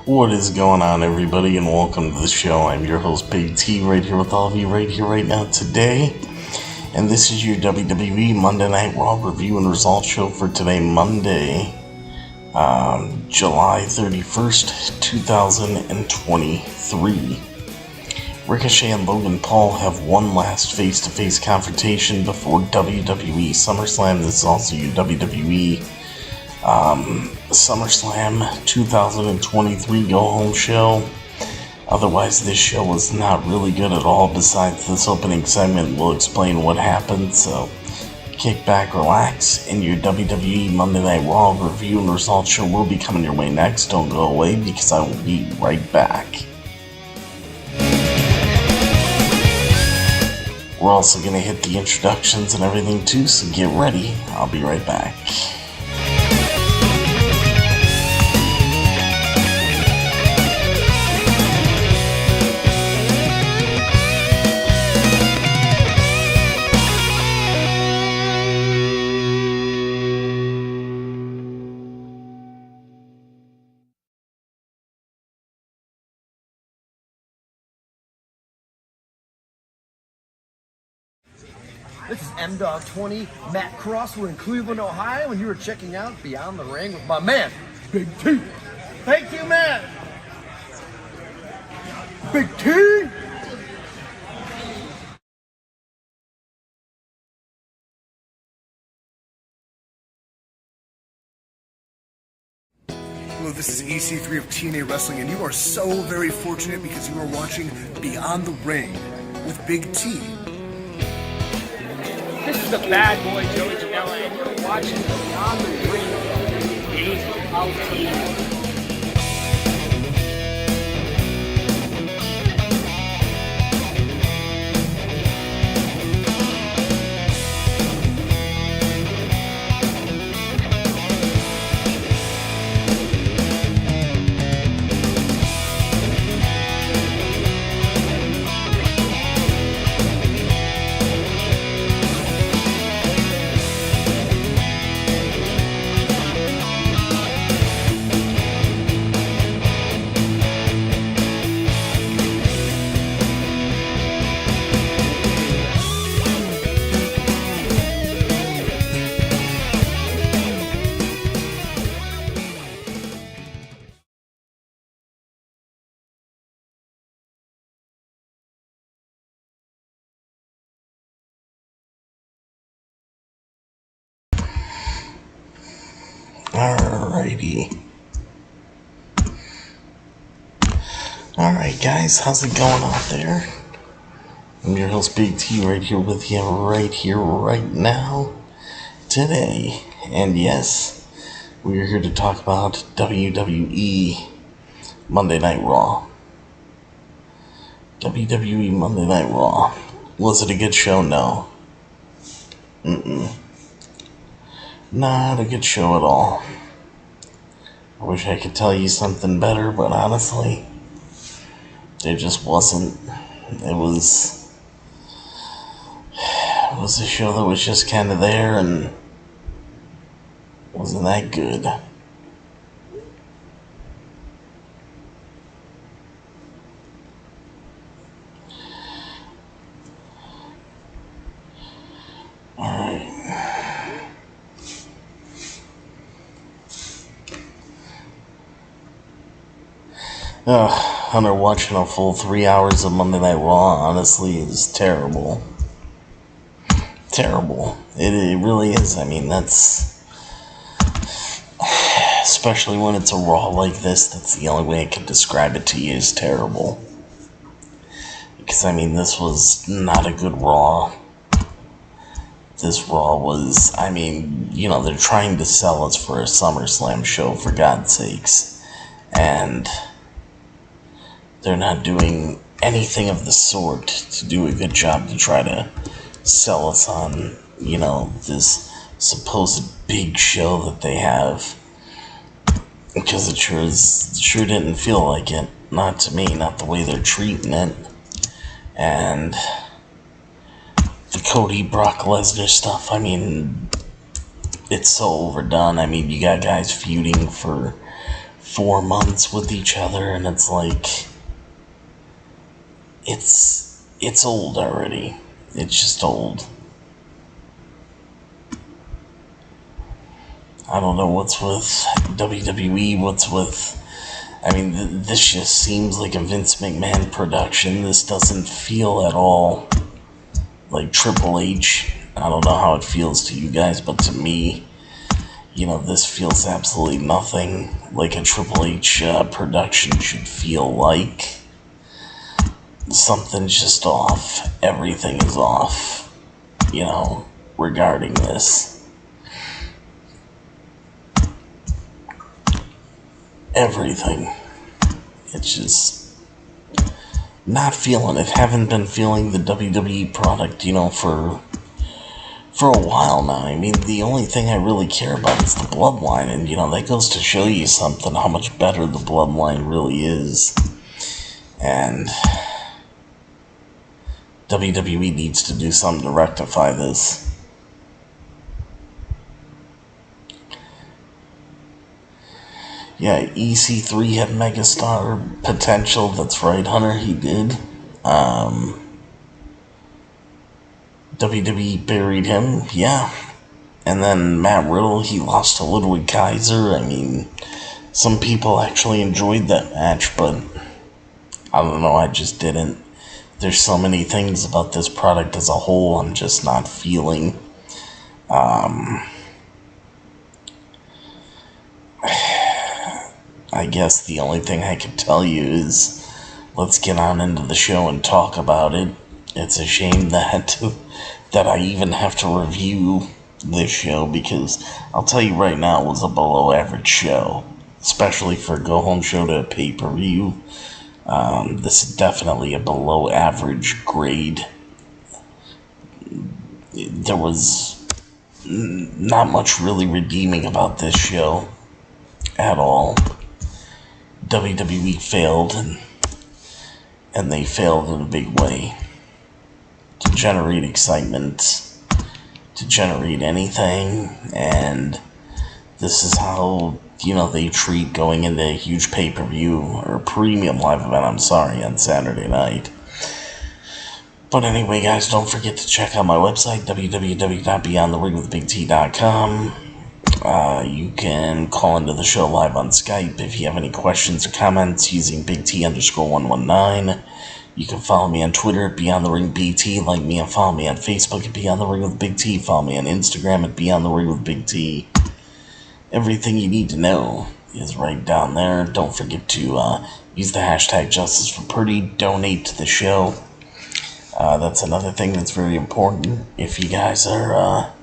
What is going on, everybody, and welcome to the show. I'm your host, Big T, right here with all of you right here, right now, today. And this is your WWE Monday Night Raw review and results show for today, Monday, July 31st, 2023. Ricochet and Logan Paul have one last face-to-face confrontation before WWE SummerSlam. This is also your WWE SummerSlam 2023 go-home show. Otherwise, this show was not really good at all. Besides this opening segment, we'll explain what happened. So, kick back, relax, and your WWE Monday Night Raw review and results show will be coming your way next. Don't go away because I will be right back. We're also going to hit the introductions and everything too, so get ready. I'll be right back. This is M-Dog20, Matt Cross. We're in Cleveland, Ohio, and you were checking out Beyond the Ring with my man, Big T. Thank you, man. Big T. Hello, this is EC3 of TNA Wrestling, and you are so very fortunate because you are watching Beyond the Ring with Big T. This is the bad boy Joey Janela, and you're watching Beyond the Ring with Big T. Alrighty. Alright, guys, how's it going out there? I'm your host, Big T, right here with you, right here, right now, today. And yes, we're here to talk about WWE Monday Night Raw. WWE Monday Night Raw. Was it a good show? No. Not a good show at all. I wish I could tell you something better, but honestly, there just wasn't. It was a show that was just kind of there and wasn't that good. Alright. Hunter, watching a full 3 hours of Monday Night Raw, honestly, is terrible. Terrible. It really is. I mean, that's... Especially when it's a Raw like this, that's the only way I can describe it to you, is terrible. Because, I mean, this was not a good Raw. This Raw was, I mean, you know, they're trying to sell us for a SummerSlam show, for God's sakes. And they're not doing anything of the sort to do a good job to try to sell us on, you know, this supposed big show that they have. Because it sure didn't feel like it. Not to me, not the way they're treating it. And the Cody Brock Lesnar stuff, I mean, it's so overdone. I mean, you got guys feuding for 4 months with each other, and it's like, it's old already. It's just old. I don't know what's with WWE, what's with... I mean, this just seems like a Vince McMahon production. This doesn't feel at all like Triple H. I don't know how it feels to you guys, but to me, this feels absolutely nothing like a Triple H production should feel like. Something's just off. Everything is off, regarding this. Everything. It's just not feeling it. Haven't been feeling the WWE product, for a while now. I mean, the only thing I really care about is the bloodline, and that goes to show you something, how much better the bloodline really is. And WWE needs to do something to rectify this. Yeah, EC3 had megastar potential. That's right, Hunter, he did. WWE buried him, yeah. And then Matt Riddle, he lost to Ludwig Kaiser. I mean, some people actually enjoyed that match, but I don't know, I just didn't. There's so many things about this product as a whole I'm just not feeling. I guess the only thing I can tell you is let's get on into the show and talk about it. It's a shame that I even have to review this show, because I'll tell you right now, it was a below average show, especially for a go home show to a pay-per-view. This is definitely a below average grade. There was not much really redeeming about this show at all. WWE failed, and they failed in a big way. To generate excitement, to generate anything, and this is how, they treat going into a huge pay-per-view, or premium live event, on Saturday night. But anyway, guys, don't forget to check out my website, www.beyondtheringwithbigt.com. You can call into the show live on Skype if you have any questions or comments using BigT_119. You can follow me on Twitter at BeyondTheRingBT, like me and follow me on Facebook at Beyond the Ring with Big T, follow me on Instagram at Beyond the Ring with Big T. Everything you need to know is right down there. Don't forget to use the hashtag #JusticeForPurdy, donate to the show. That's another thing that's very important. If you guys are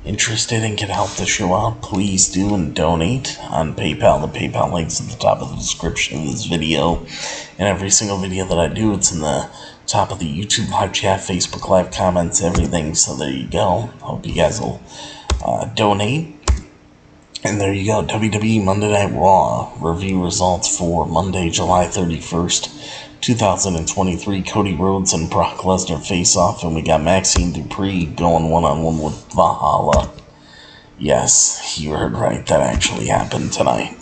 interested and can help the show out, please do and donate on PayPal. The PayPal link's at the top of the description of this video. And every single video that I do, it's in the top of the YouTube live chat, Facebook live comments, everything. So there you go. Hope you guys will donate. And there you go. WWE Monday Night Raw review results for Monday, July 31st, 2023. Cody Rhodes and Brock Lesnar face off, and we got Maxine Dupree going one-on-one with Valhalla. Yes, you heard right. That actually happened tonight.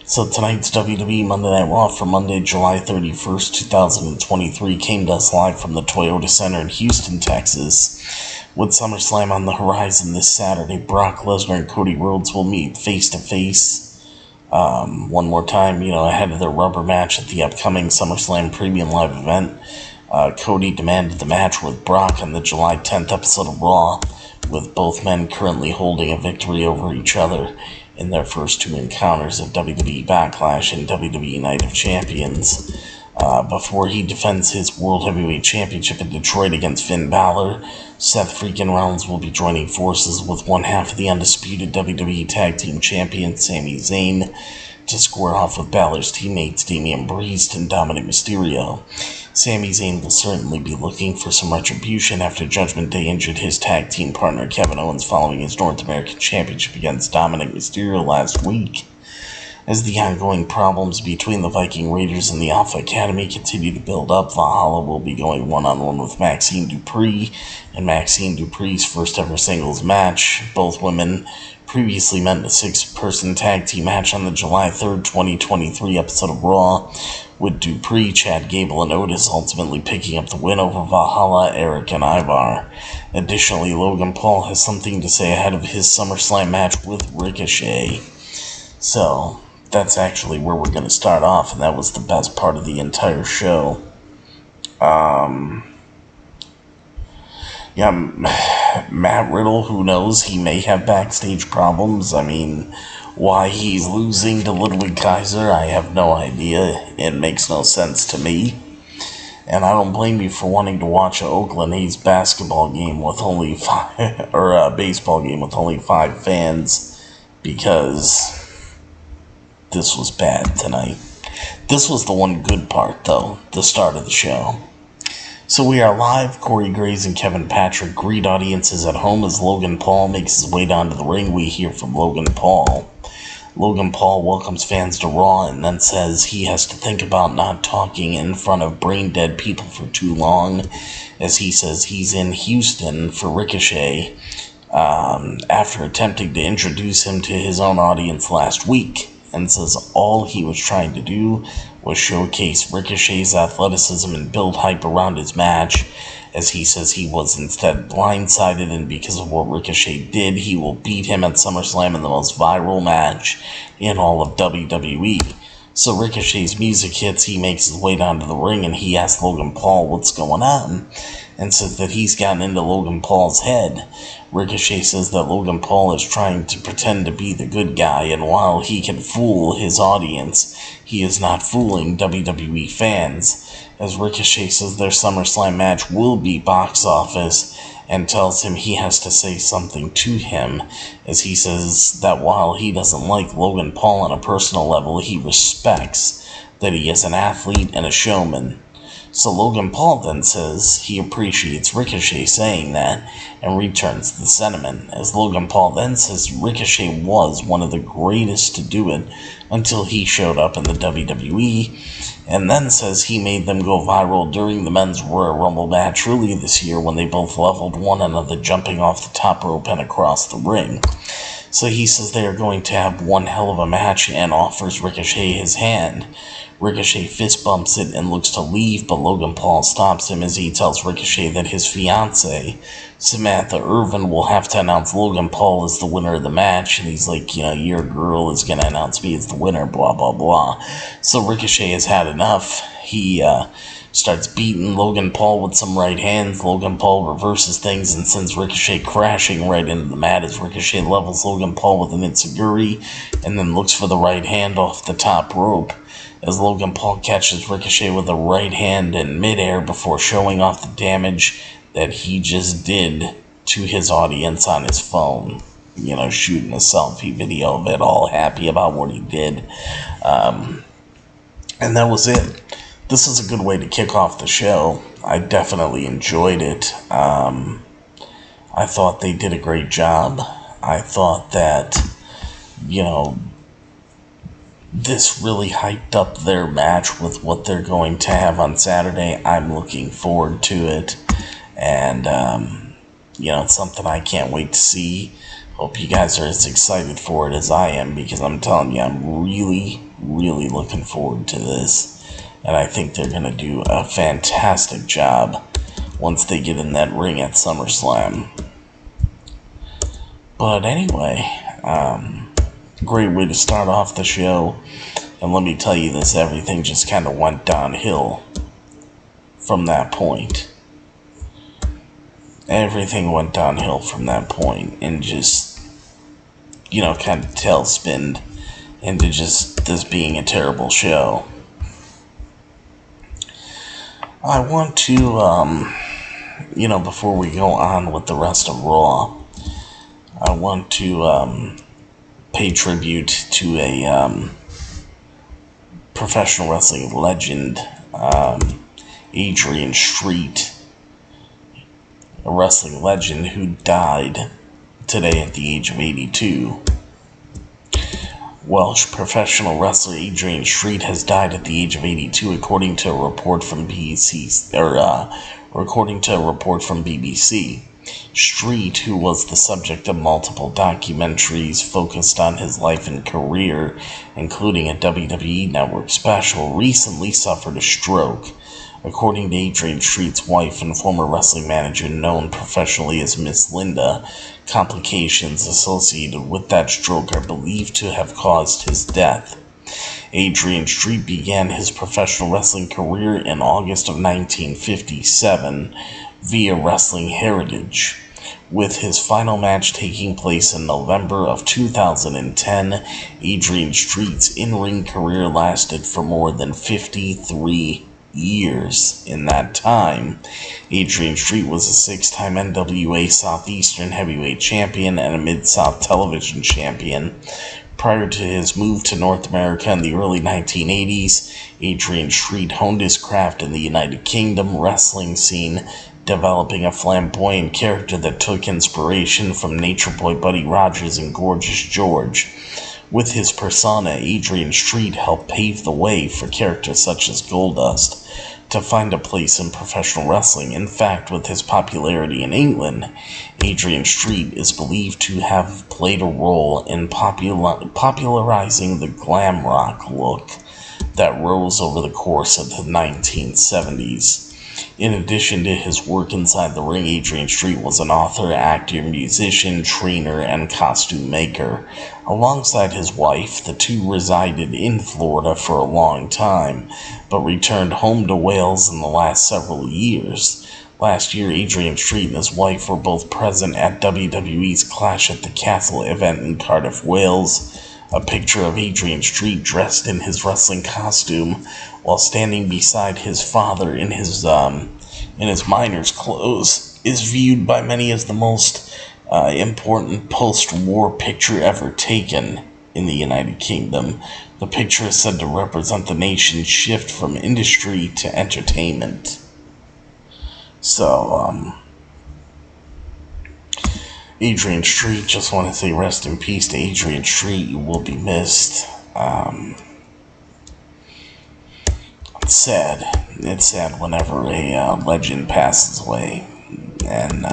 So tonight's WWE Monday Night Raw for Monday, July 31st, 2023 came to us live from the Toyota Center in Houston, Texas. With SummerSlam on the horizon this Saturday, Brock Lesnar and Cody Rhodes will meet face-to-face one more time, ahead of their rubber match at the upcoming SummerSlam Premium Live event. Cody demanded the match with Brock on the July 10th episode of Raw, with both men currently holding a victory over each other in their first two encounters at WWE Backlash and WWE Night of Champions. Before he defends his World Heavyweight Championship in Detroit against Finn Balor, Seth freaking Rollins will be joining forces with one half of the undisputed WWE Tag Team Champion, Sami Zayn, to square off with Balor's teammates Damian Priest and Dominic Mysterio. Sami Zayn will certainly be looking for some retribution after Judgment Day injured his tag team partner Kevin Owens following his North American Championship against Dominic Mysterio last week. As the ongoing problems between the Viking Raiders and the Alpha Academy continue to build up, Valhalla will be going one-on-one with Maxine Dupree in Maxine Dupree's first ever singles match. Both women previously met in a 6-person tag team match on the July 3rd, 2023 episode of Raw, with Dupree, Chad Gable, and Otis ultimately picking up the win over Valhalla, Eric, and Ivar. Additionally, Logan Paul has something to say ahead of his SummerSlam match with Ricochet. So, that's actually where we're going to start off, and that was the best part of the entire show. Matt Riddle, who knows, he may have backstage problems. I mean, why he's losing to Ludwig Kaiser, I have no idea. It makes no sense to me. And I don't blame you for wanting to watch an Oakland A's basketball game with only 5, or a baseball game with only 5 fans, because this was bad tonight. This was the one good part, though, the start of the show. So we are live. Corey Graves and Kevin Patrick greet audiences at home as Logan Paul makes his way down to the ring. We hear from Logan Paul. Logan Paul welcomes fans to Raw and then says he has to think about not talking in front of brain-dead people for too long, as he says he's in Houston for Ricochet after attempting to introduce him to his own audience last week, and says all he was trying to do was showcase Ricochet's athleticism and build hype around his match, as he says he was instead blindsided, and because of what Ricochet did, he will beat him at SummerSlam in the most viral match in all of WWE. So Ricochet's music hits, he makes his way down to the ring, and he asks Logan Paul what's going on, and says that he's gotten into Logan Paul's head. Ricochet says that Logan Paul is trying to pretend to be the good guy, and while he can fool his audience, he is not fooling WWE fans, as Ricochet says their SummerSlam match will be box office, and tells him he has to say something to him, as he says that while he doesn't like Logan Paul on a personal level, he respects that he is an athlete and a showman. So Logan Paul then says he appreciates Ricochet saying that, and returns the sentiment, as Logan Paul then says Ricochet was one of the greatest to do it until he showed up in the WWE, and then says he made them go viral during the men's Royal Rumble match earlier this year when they both leveled one another jumping off the top rope and across the ring. So he says they are going to have one hell of a match and offers Ricochet his hand. Ricochet fist bumps it and looks to leave, but Logan Paul stops him as he tells Ricochet that his fiancée, Samantha Irvin, will have to announce Logan Paul as the winner of the match, and he's like, your girl is going to announce me as the winner, blah, blah, blah. So Ricochet has had enough. He starts beating Logan Paul with some right hands. Logan Paul reverses things and sends Ricochet crashing right into the mat as Ricochet levels Logan Paul with an enziguri and then looks for the right hand off the top rope, as Logan Paul catches Ricochet with a right hand in midair before showing off the damage that he just did to his audience on his phone. Shooting a selfie video of it, all happy about what he did. And that was it. This is a good way to kick off the show. I definitely enjoyed it. I thought they did a great job. I thought that, this really hyped up their match with what they're going to have on Saturday. I'm looking forward to it. And, it's something I can't wait to see. Hope you guys are as excited for it as I am, because I'm telling you, I'm really, really looking forward to this. And I think they're going to do a fantastic job once they get in that ring at SummerSlam. But anyway, great way to start off the show. And let me tell you this, everything just kind of went downhill from that point. Everything went downhill from that point, and just, kind of tailspinned into just this being a terrible show. I want to, before we go on with the rest of Raw, I want to pay tribute to a professional wrestling legend, Adrian Street, a wrestling legend who died today at the age of 82. Welsh professional wrestler Adrian Street has died at the age of 82, according to a report from BBC. Street, who was the subject of multiple documentaries focused on his life and career, including a WWE Network special, recently suffered a stroke. According to Adrian Street's wife and former wrestling manager known professionally as Miss Linda, complications associated with that stroke are believed to have caused his death. Adrian Street began his professional wrestling career in August of 1957 via Wrestling Heritage, with his final match taking place in November of 2010. Adrian Street's in-ring career lasted for more than 53 years. In that time, Adrian Street was a 6-time NWA Southeastern Heavyweight Champion and a Mid-South Television Champion. Prior to his move to North America in the early 1980s, Adrian Street honed his craft in the United Kingdom wrestling scene, developing a flamboyant character that took inspiration from Nature Boy Buddy Rogers and Gorgeous George. With his persona, Adrian Street helped pave the way for characters such as Goldust to find a place in professional wrestling. In fact, with his popularity in England, Adrian Street is believed to have played a role in popularizing the glam rock look that rose over the course of the 1970s. In addition to his work inside the ring, Adrian Street was an author, actor, musician, trainer, and costume maker. Alongside his wife, the two resided in Florida for a long time, but returned home to Wales in the last several years. Last year, Adrian Street and his wife were both present at WWE's Clash at the Castle event in Cardiff, Wales. A picture of Adrian Street dressed in his wrestling costume while standing beside his father in his miner's clothes is viewed by many as the most important post-war picture ever taken in the United Kingdom. The picture is said to represent the nation's shift from industry to entertainment. So, Adrian Street, just want to say rest in peace to Adrian Street. You will be missed. It's sad. It's sad whenever a legend passes away. And,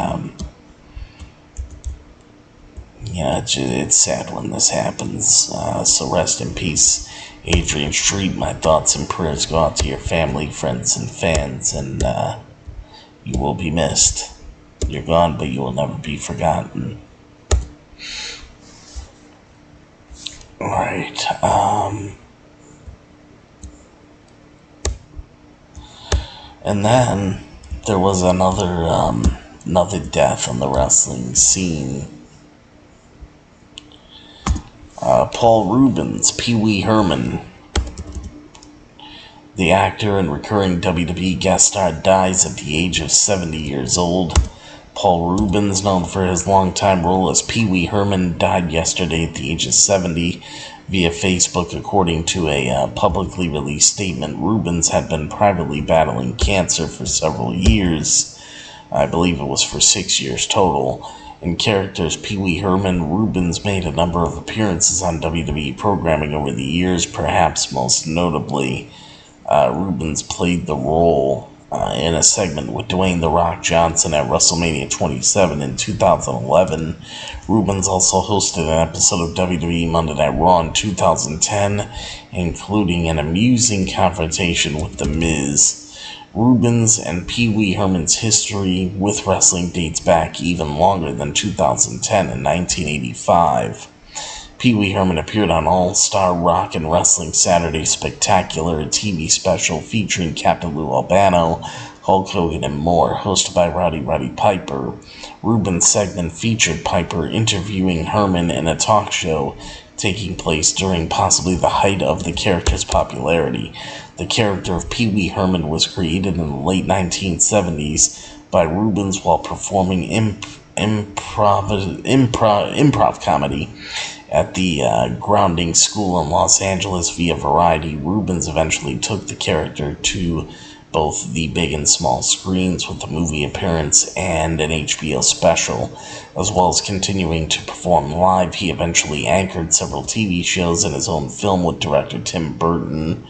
it's sad when this happens. So rest in peace, Adrian Street. My thoughts and prayers go out to your family, friends, and fans. And you will be missed. You're gone, but you will never be forgotten. Alright, and then there was another death on the wrestling scene. Paul Reubens, Pee Wee Herman, the actor and recurring WWE guest star, dies at the age of 70 years old. Paul Reubens, known for his longtime role as Pee Wee Herman, died yesterday at the age of 70 via Facebook. According to a publicly released statement, Reubens had been privately battling cancer for several years. I believe it was for 6 years total. In characters Pee Wee Herman, Reubens made a number of appearances on WWE programming over the years. Perhaps most notably, Reubens played the role in a segment with Dwayne "The Rock" Johnson at WrestleMania 27 in 2011. Reubens also hosted an episode of WWE Monday Night Raw in 2010, including an amusing confrontation with The Miz. Reubens and Pee Wee Herman's history with wrestling dates back even longer than 2010 and 1985. Pee Wee Herman appeared on All-Star Rock and Wrestling Saturday Spectacular, a TV special featuring Captain Lou Albano, Hulk Hogan, and more, hosted by Roddy Piper. Reubens' segment featured Piper interviewing Herman in a talk show taking place during possibly the height of the character's popularity. The character of Pee Wee Herman was created in the late 1970s by Reubens while performing improv comedy at the Grounding School in Los Angeles via Variety. Reubens eventually took the character to both the big and small screens with a movie appearance and an HBO special, as well as continuing to perform live. He eventually anchored several TV shows and his own film with director Tim Burton.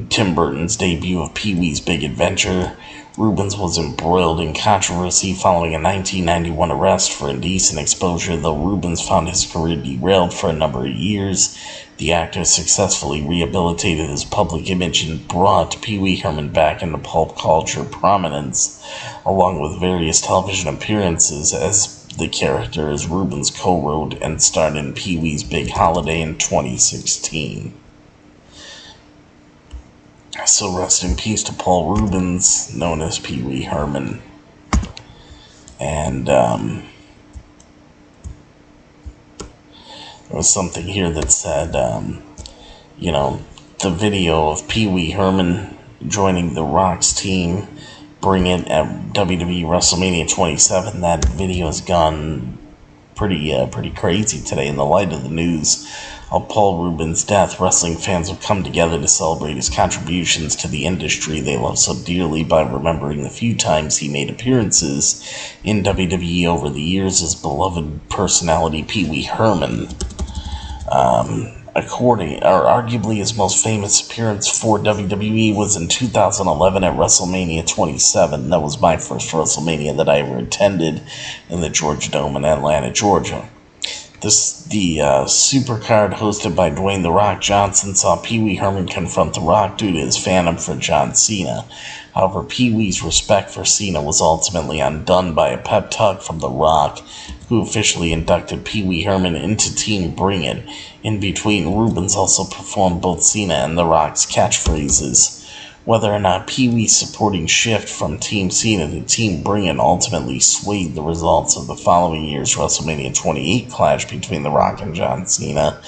Tim Burton's debut of Pee-wee's Big Adventure. Rubens was embroiled in controversy following a 1991 arrest for indecent exposure. Though Rubens found his career derailed for a number of years, the actor successfully rehabilitated his public image and brought Pee Wee Herman back into pulp culture prominence, along with various television appearances as the character, as Rubens co-wrote and starred in Pee Wee's Big Holiday in 2016. So rest in peace to Paul Rubens, known as Pee Wee Herman. And there was something here that said, the video of Pee Wee Herman joining The Rock's team, Bring It, at WWE WrestleMania 27. That video has gone pretty crazy today in the light of the news of Paul Rubens' death. Wrestling fans have come together to celebrate his contributions to the industry they love so dearly by remembering the few times he made appearances in WWE over the years. His beloved personality, Pee Wee Herman, arguably his most famous appearance for WWE was in 2011 at WrestleMania 27. That was my first WrestleMania that I ever attended in the Georgia Dome in Atlanta, Georgia. The supercard hosted by Dwayne "The Rock" Johnson saw Pee Wee Herman confront The Rock due to his fandom for John Cena. However, Pee Wee's respect for Cena was ultimately undone by a pep talk from The Rock, who officially inducted Pee Wee Herman into Team Bring It. In between, Rubens also performed both Cena and The Rock's catchphrases. Whether or not Pee Wee's supporting shift from Team Cena to Team Bring It ultimately swayed the results of the following year's WrestleMania 28 clash between The Rock and John Cena,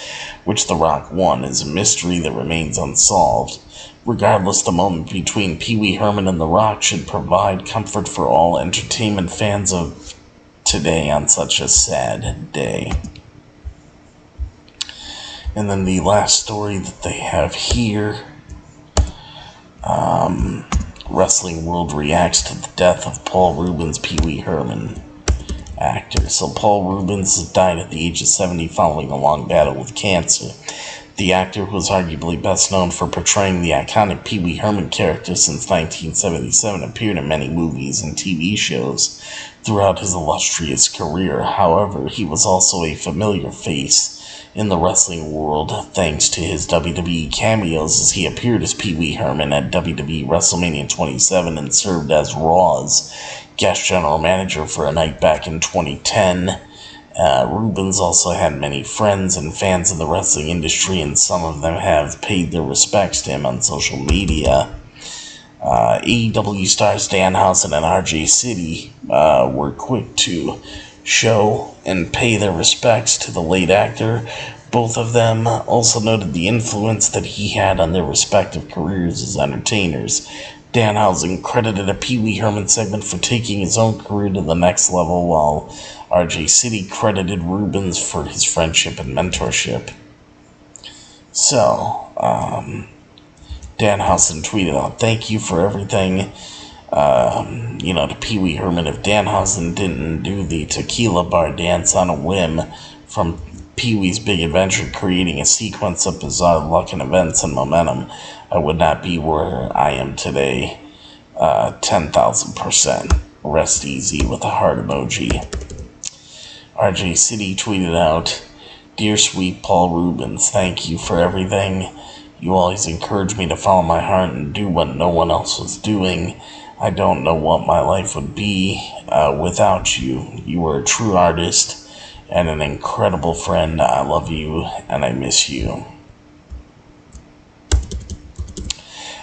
which The Rock won, is a mystery that remains unsolved. Regardless, the moment between Pee Wee Herman and The Rock should provide comfort for all entertainment fans of today on such a sad day. And then the last story that they have here, Wrestling World reacts to the death of Paul Rubens, Pee Wee Herman, actor. So Paul Rubens died at the age of 70 following a long battle with cancer. The actor, who was arguably best known for portraying the iconic Pee Wee Herman character since 1977, appeared in many movies and TV shows throughout his illustrious career. However, he was also a familiar face in the wrestling world thanks to his WWE cameos, as he appeared as Pee Wee Herman at WWE WrestleMania 27 and served as Raw's guest general manager for a night back in 2010. Rubens also had many friends and fans in the wrestling industry, and some of them have paid their respects to him on social media. AEW stars Danhausen and RJ City were quick to show and pay their respects to the late actor. Both of them also noted the influence that he had on their respective careers as entertainers. Danhausen credited a Pee Wee Herman segment for taking his own career to the next level, while RJ City credited Rubens for his friendship and mentorship. So, Danhausen tweeted out, "Thank you for everything, to Pee Wee Herman. If Danhausen didn't do the tequila bar dance on a whim from Pee Wee's Big Adventure, creating a sequence of bizarre luck and events and momentum, I would not be where I am today. 10,000%. Rest easy," with a heart emoji. RJ City tweeted out, "Dear sweet Paul Rubens, thank you for everything. You always encouraged me to follow my heart and do what no one else was doing. I don't know what my life would be without you. You were a true artist and an incredible friend. I love you and I miss you."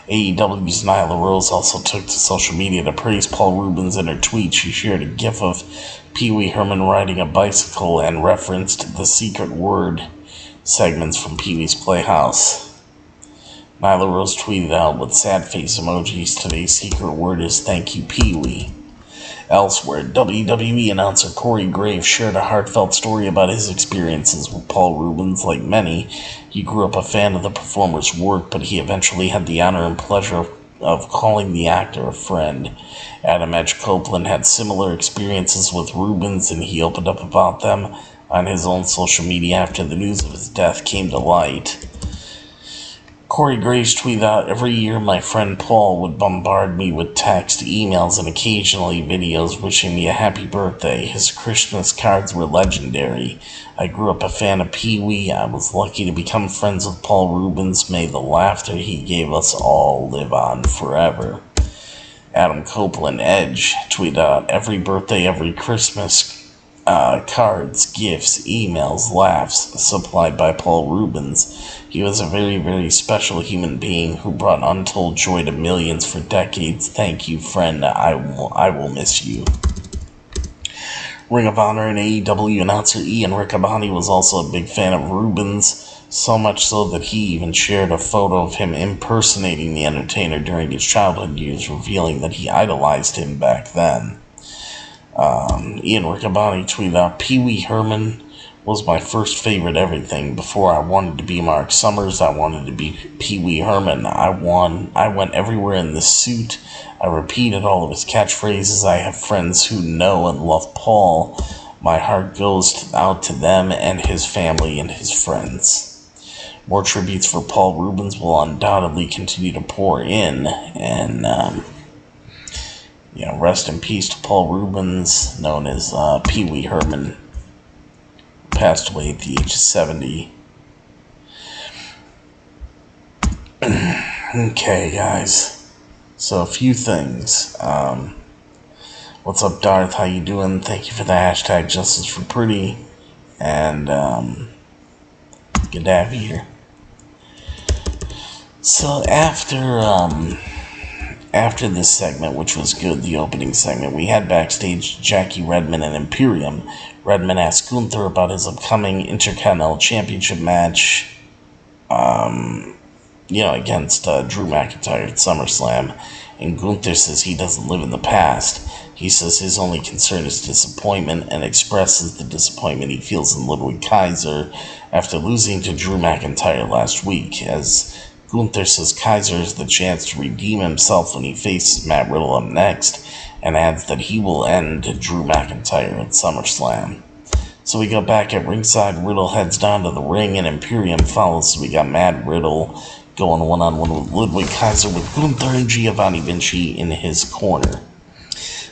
AEW's Nyla Rose also took to social media to praise Paul Rubens. In her tweet, she shared a gif of Pee Wee Herman riding a bicycle and referenced the secret word segments from Pee Wee's Playhouse. Nyla Rose tweeted out with sad face emojis, "Today's secret word is thank you, Pee Wee." Elsewhere, WWE announcer Corey Graves shared a heartfelt story about his experiences with Paul Rubens. Like many, he grew up a fan of the performer's work, but he eventually had the honor and pleasure of calling the actor a friend. Adam Edge Copeland had similar experiences with Rubens, and he opened up about them on his own social media after the news of his death came to light. Corey Grace tweeted out, every year my friend Paul would bombard me with text, emails, and occasionally videos wishing me a happy birthday. His Christmas cards were legendary. I grew up a fan of Pee-wee. I was lucky to become friends with Paul Rubens. May the laughter he gave us all live on forever. Adam Copeland, Edge, tweeted out, every birthday, every Christmas, cards, gifts, emails, laughs, supplied by Paul Rubens. He was a very, very special human being who brought untold joy to millions for decades. Thank you, friend. I will miss you. Ring of Honor and AEW announcer Ian Riccaboni was also a big fan of Rubens, so much so that he even shared a photo of him impersonating The Entertainer during his childhood years, revealing that he idolized him back then. Ian Riccaboni tweeted out, Pee-wee Herman was my first favorite everything. Before I wanted to be Mark Summers, I wanted to be Pee-wee Herman. I went everywhere in this suit. I repeated all of his catchphrases. I have friends who know and love Paul. My heart goes out to them and his family and his friends. More tributes for Paul Rubens will undoubtedly continue to pour in, and rest in peace to Paul Rubens, known as Pee-wee Herman. Passed away at the age of 70. Okay, guys. So a few things. What's up, Darth? How you doing? Thank you for the hashtag Justice for Pretty. And good to have you here. So after this segment, which was good, the opening segment, we had backstage Jackie Redmond and Imperium. Redmond asked Gunther about his upcoming Intercontinental Championship match, against Drew McIntyre at SummerSlam. And Gunther says he doesn't live in the past. He says his only concern is disappointment, and expresses the disappointment he feels in Ludwig Kaiser after losing to Drew McIntyre last week, as Gunther says Kaiser has the chance to redeem himself when he faces Matt Riddle up next, and adds that he will end Drew McIntyre at SummerSlam. So we go back at ringside. Riddle heads down to the ring, and Imperium follows. So we got Matt Riddle going one-on-one with Ludwig Kaiser, with Gunther and Giovanni Vinci in his corner.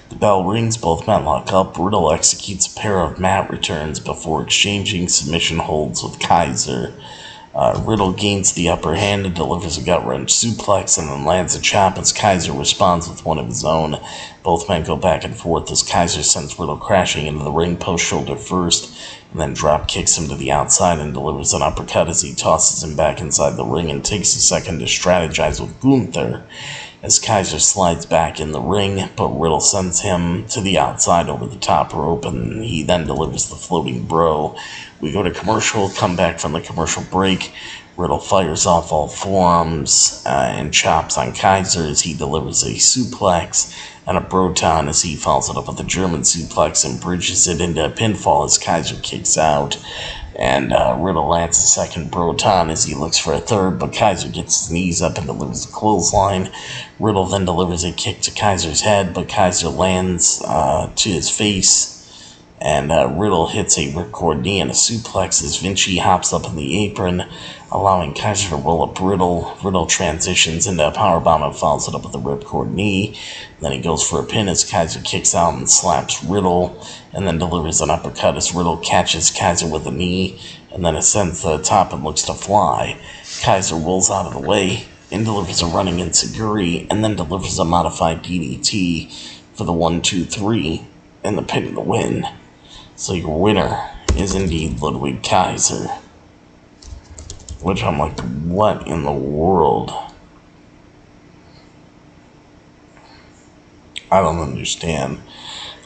The bell rings, both men lock up. Riddle executes a pair of mat returns before exchanging submission holds with Kaiser. Riddle gains the upper hand and delivers a gut-wrench suplex, and then lands a chop as Kaiser responds with one of his own. Both men go back and forth as Kaiser sends Riddle crashing into the ring post shoulder first, and then drop kicks him to the outside and delivers an uppercut as he tosses him back inside the ring and takes a second to strategize with Gunther as Kaiser slides back in the ring, but Riddle sends him to the outside over the top rope, and he then delivers the floating bro. We go to commercial, come back from the commercial break. Riddle fires off all forearms and chops on Kaiser as he delivers a suplex and a broton as he follows it up with a German suplex and bridges it into a pinfall as Kaiser kicks out. And Riddle lands a second broton as he looks for a third, but Kaiser gets his knees up and delivers a clothesline. Riddle then delivers a kick to Kaiser's head, but Kaiser lands to his face. And Riddle hits a ripcord knee and a suplex as Vinci hops up in the apron, allowing Kaiser to roll up Riddle. Riddle transitions into a powerbomb and follows it up with a ripcord knee. Then he goes for a pin as Kaiser kicks out and slaps Riddle, and then delivers an uppercut as Riddle catches Kaiser with a knee, and then ascends to the top and looks to fly. Kaiser rolls out of the way and delivers a running enziguri, and then delivers a modified DDT for the 1-2-3 and the pin to win. So your winner is indeed Ludwig Kaiser. Which I'm like, what in the world? I don't understand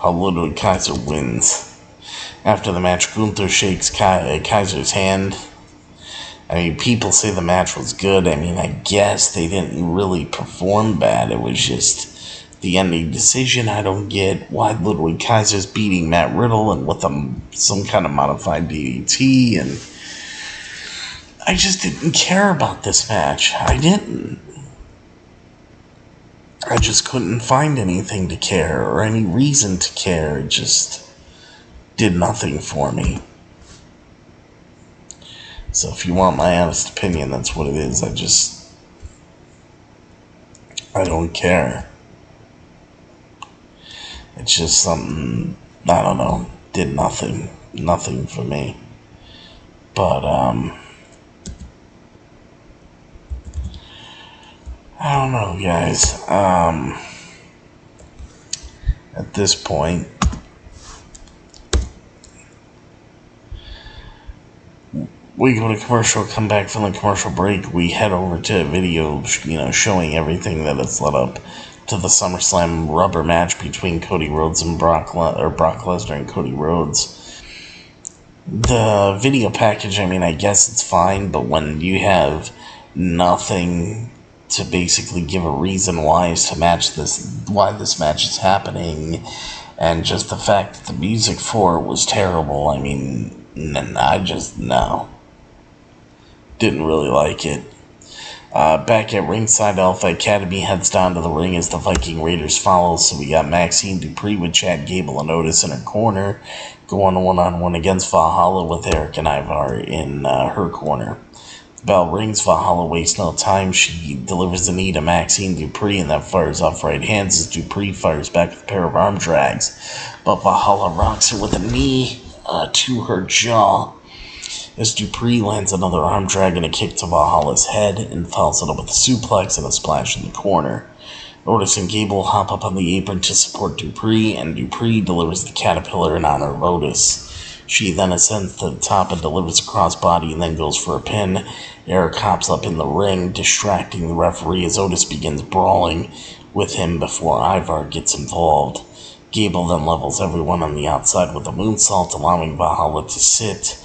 how Ludwig Kaiser wins. After the match, Gunther shakes Kaiser's hand. I mean, people say the match was good. I mean, I guess they didn't really perform bad. It was just the ending decision. I don't get why Ludwig Kaiser's beating Matt Riddle and with some kind of modified DDT, and I just didn't care about this match. I didn't. I just couldn't find anything to care or any reason to care. It just did nothing for me. So if you want my honest opinion, that's what it is. I just I don't care. It's just something, I don't know, did nothing for me. But, I don't know, guys. At this point, we go to commercial, come back from the commercial break, we head over to a video, showing everything that has led up to the SummerSlam rubber match between Cody Rhodes and Brock Lesnar and Cody Rhodes. The video package, I guess it's fine, but when you have nothing to basically give a reason why this match is happening, and just the fact that the music for it was terrible, no. Didn't really like it. Back at ringside, Alpha Academy heads down to the ring as the Viking Raiders follow, so we got Maxine Dupree with Chad Gable and Otis in her corner, going one-on-one against Valhalla with Eric and Ivar in her corner. The bell rings, Valhalla wastes no time, she delivers a knee to Maxine Dupree and then fires off right hands as Dupree fires back with a pair of arm drags, but Valhalla rocks her with a knee to her jaw, as Dupree lands another arm drag and a kick to Valhalla's head and follows it up with a suplex and a splash in the corner. Otis and Gable hop up on the apron to support Dupree, and Dupree delivers the caterpillar in honor of Otis. She then ascends to the top and delivers a crossbody and then goes for a pin. Eric hops up in the ring, distracting the referee as Otis begins brawling with him before Ivar gets involved. Gable then levels everyone on the outside with a moonsault, allowing Valhalla to sit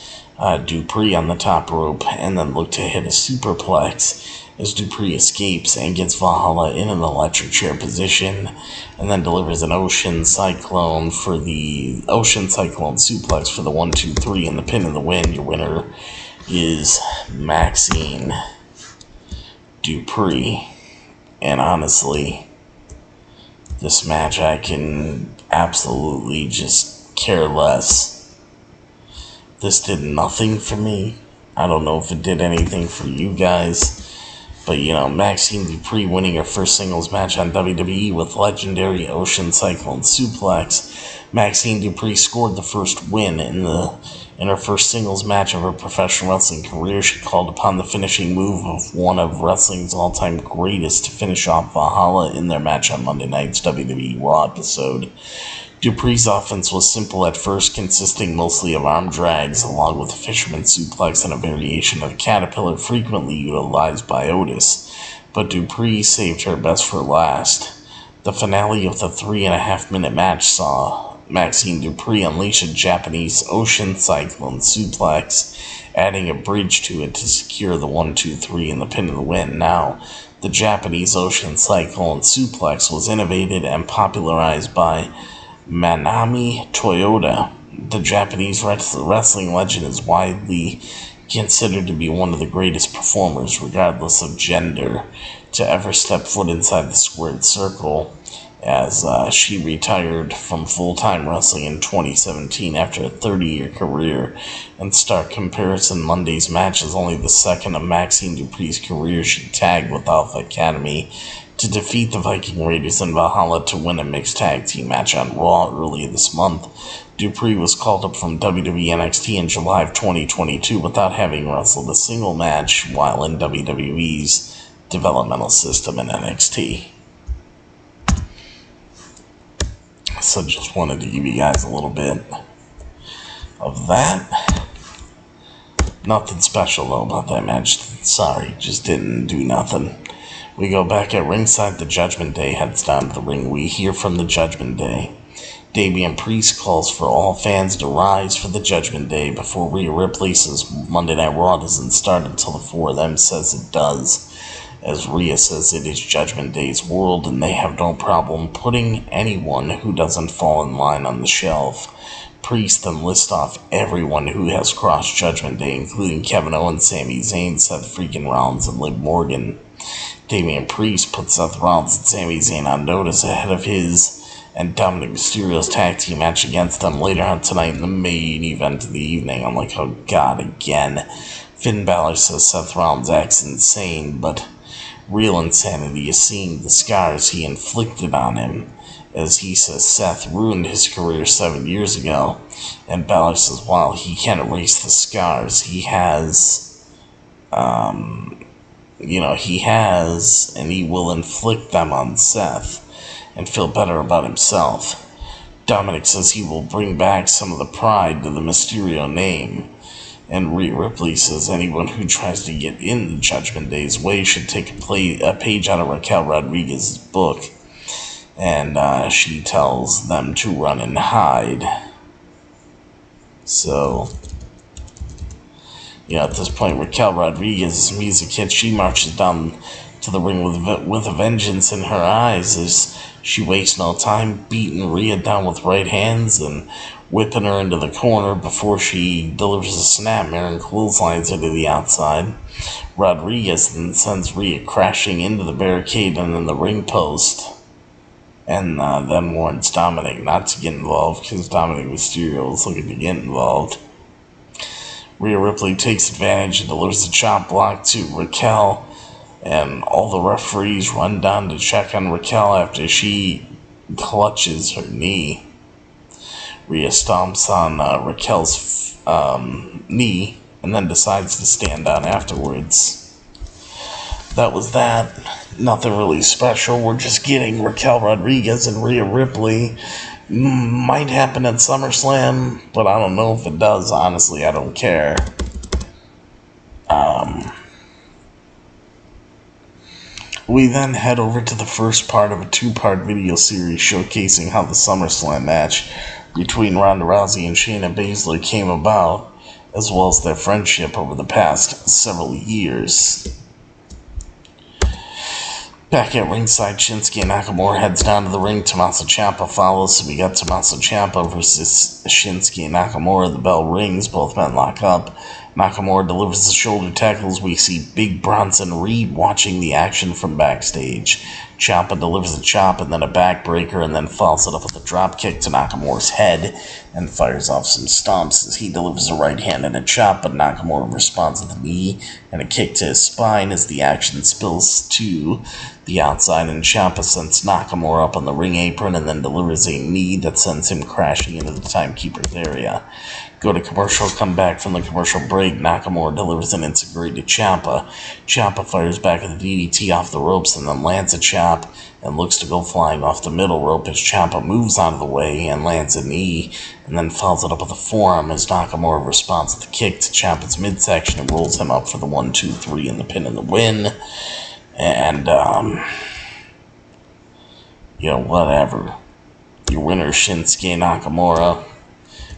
Dupree on the top rope and then look to hit a superplex as Dupree escapes and gets Valhalla in an electric chair position and then delivers an Ocean Cyclone suplex for the 1-2-3 and the pin in the win. Your winner is Maxine Dupree. And honestly, this match I can absolutely just care less. This did nothing for me. I don't know if it did anything for you guys. But, Maxine Dupree winning her first singles match on WWE with legendary Ocean Cyclone suplex. Maxine Dupree scored the first win in her first singles match of her professional wrestling career. She called upon the finishing move of one of wrestling's all-time greatest to finish off Valhalla in their match on Monday night's WWE Raw episode. Dupree's offense was simple at first, consisting mostly of arm drags, along with a fisherman suplex and a variation of the caterpillar frequently utilized by Otis. But Dupree saved her best for last. The finale of the 3.5-minute match saw Maxine Dupree unleash a Japanese Ocean Cyclone suplex, adding a bridge to it to secure the 1-2-3 and the pin of the win. Now, the Japanese Ocean Cyclone suplex was innovated and popularized by Manami Toyota. The Japanese wrestling legend is widely considered to be one of the greatest performers, regardless of gender, to ever step foot inside the squared circle, as she retired from full-time wrestling in 2017 after a 30-year career. In stark comparison, Monday's match is only the second of Maxine Dupree's career. She tagged with Alpha Academy to defeat the Viking Raiders and Valhalla to win a mixed tag team match on Raw earlier this month. Dupree was called up from WWE NXT in July of 2022 without having wrestled a single match while in WWE's developmental system in NXT. So just wanted to give you guys a little bit of that. Nothing special though about that match. Sorry, just didn't do nothing. We go back at ringside. The Judgment Day heads down to the ring. We hear from the Judgment Day. Damian Priest calls for all fans to rise for the Judgment Day before Rhea Ripley says Monday Night Raw doesn't start until the four of them says it does. As Rhea says it is Judgment Day's world and they have no problem putting anyone who doesn't fall in line on the shelf. Priest then lists off everyone who has crossed Judgment Day, including Kevin Owens, Sami Zayn, Seth freaking Rollins, and Liv Morgan. Damian Priest puts Seth Rollins and Sami Zayn on notice ahead of his and Dominic Mysterio's tag team match against them later on tonight in the main event of the evening. I'm like, oh god, again. Finn Balor says Seth Rollins acts insane, but Real insanity is seeing the scars he inflicted on him, as he says Seth ruined his career 7 years ago, and Balor says, well, he can't erase the scars. He has, he has, and he will inflict them on Seth and feel better about himself. Dominic says he will bring back some of the pride to the Mysterio name. And Rhea Ripley says anyone who tries to get in the Judgment Day's way should take a page out of Raquel Rodriguez's book. And she tells them to run and hide. So, at this point, Raquel Rodriguez's music hits. She marches down to the ring with a vengeance in her eyes as she wastes no time beating Rhea down with right hands and whipping her into the corner before she delivers a snapmare and clotheslines her to the outside. Rodriguez then sends Rhea crashing into the barricade and then the ring post, and then warns Dominic not to get involved because Dominic Mysterio is looking to get involved. Rhea Ripley takes advantage and delivers a chop block to Raquel, and all the referees run down to check on Raquel after she clutches her knee. Rhea stomps on Raquel's knee and then decides to stand down afterwards. That was that. Nothing really special. We're just getting Raquel Rodriguez and Rhea Ripley. Might happen at SummerSlam, but I don't know if it does. Honestly, I don't care. We then head over to the first part of a two-part video series showcasing how the SummerSlam match between Ronda Rousey and Shayna Baszler came about, as well as their friendship over the past several years. Back at ringside, Shinsuke Nakamura heads down to the ring. Tommaso Ciampa follows, so we got Tommaso Ciampa versus Shinsuke Nakamura. The bell rings, both men lock up. Nakamura delivers the shoulder tackles. We see Big Bronson Reed watching the action from backstage. Ciampa delivers a chop and then a backbreaker and then follows it up with a drop kick to Nakamura's head and fires off some stomps as he delivers a right hand and a chop, but Nakamura responds with a knee and a kick to his spine as the action spills to the outside, and Ciampa sends Nakamura up on the ring apron and then delivers a knee that sends him crashing into the timekeeper's area. Go to commercial, come back from the commercial break. Nakamura delivers an enziguri to Ciampa. Ciampa fires back with a DDT off the ropes and then lands a chop and looks to go flying off the middle rope as Ciampa moves out of the way and lands a knee and then follows it up with a forearm as Nakamura responds with a kick to Ciampa's midsection and rolls him up for the 1-2-3 and the pin and the win. And, whatever. Your winner, Shinsuke Nakamura.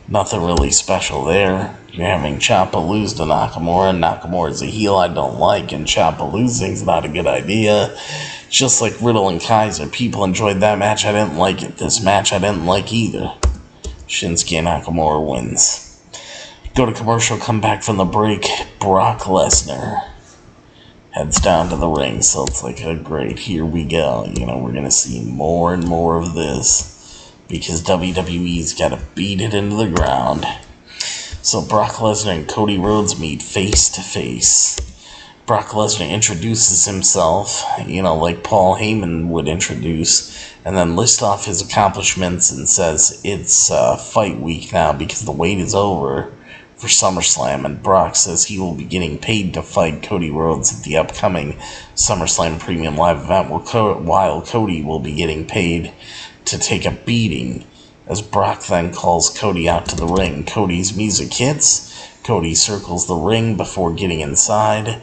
Nothing really special there. You're having Ciampa lose to Nakamura. Nakamura's a heel I don't like, and Ciampa losing's not a good idea. Just like Riddle and Kaiser. People enjoyed that match. I didn't like it. This match I didn't like either. Shinsuke Nakamura wins. Go to commercial, come back from the break. Brock Lesnar heads down to the ring. So it's like, oh, great, here we go. We're going to see more and more of this, because WWE's got to beat it into the ground. So Brock Lesnar and Cody Rhodes meet face to face. Brock Lesnar introduces himself, like Paul Heyman would introduce, and then lists off his accomplishments and says it's fight week now because the wait is over for SummerSlam, and Brock says he will be getting paid to fight Cody Rhodes at the upcoming SummerSlam Premium Live event, while Cody will be getting paid to take a beating, as Brock then calls Cody out to the ring. Cody's music hits. Cody circles the ring before getting inside.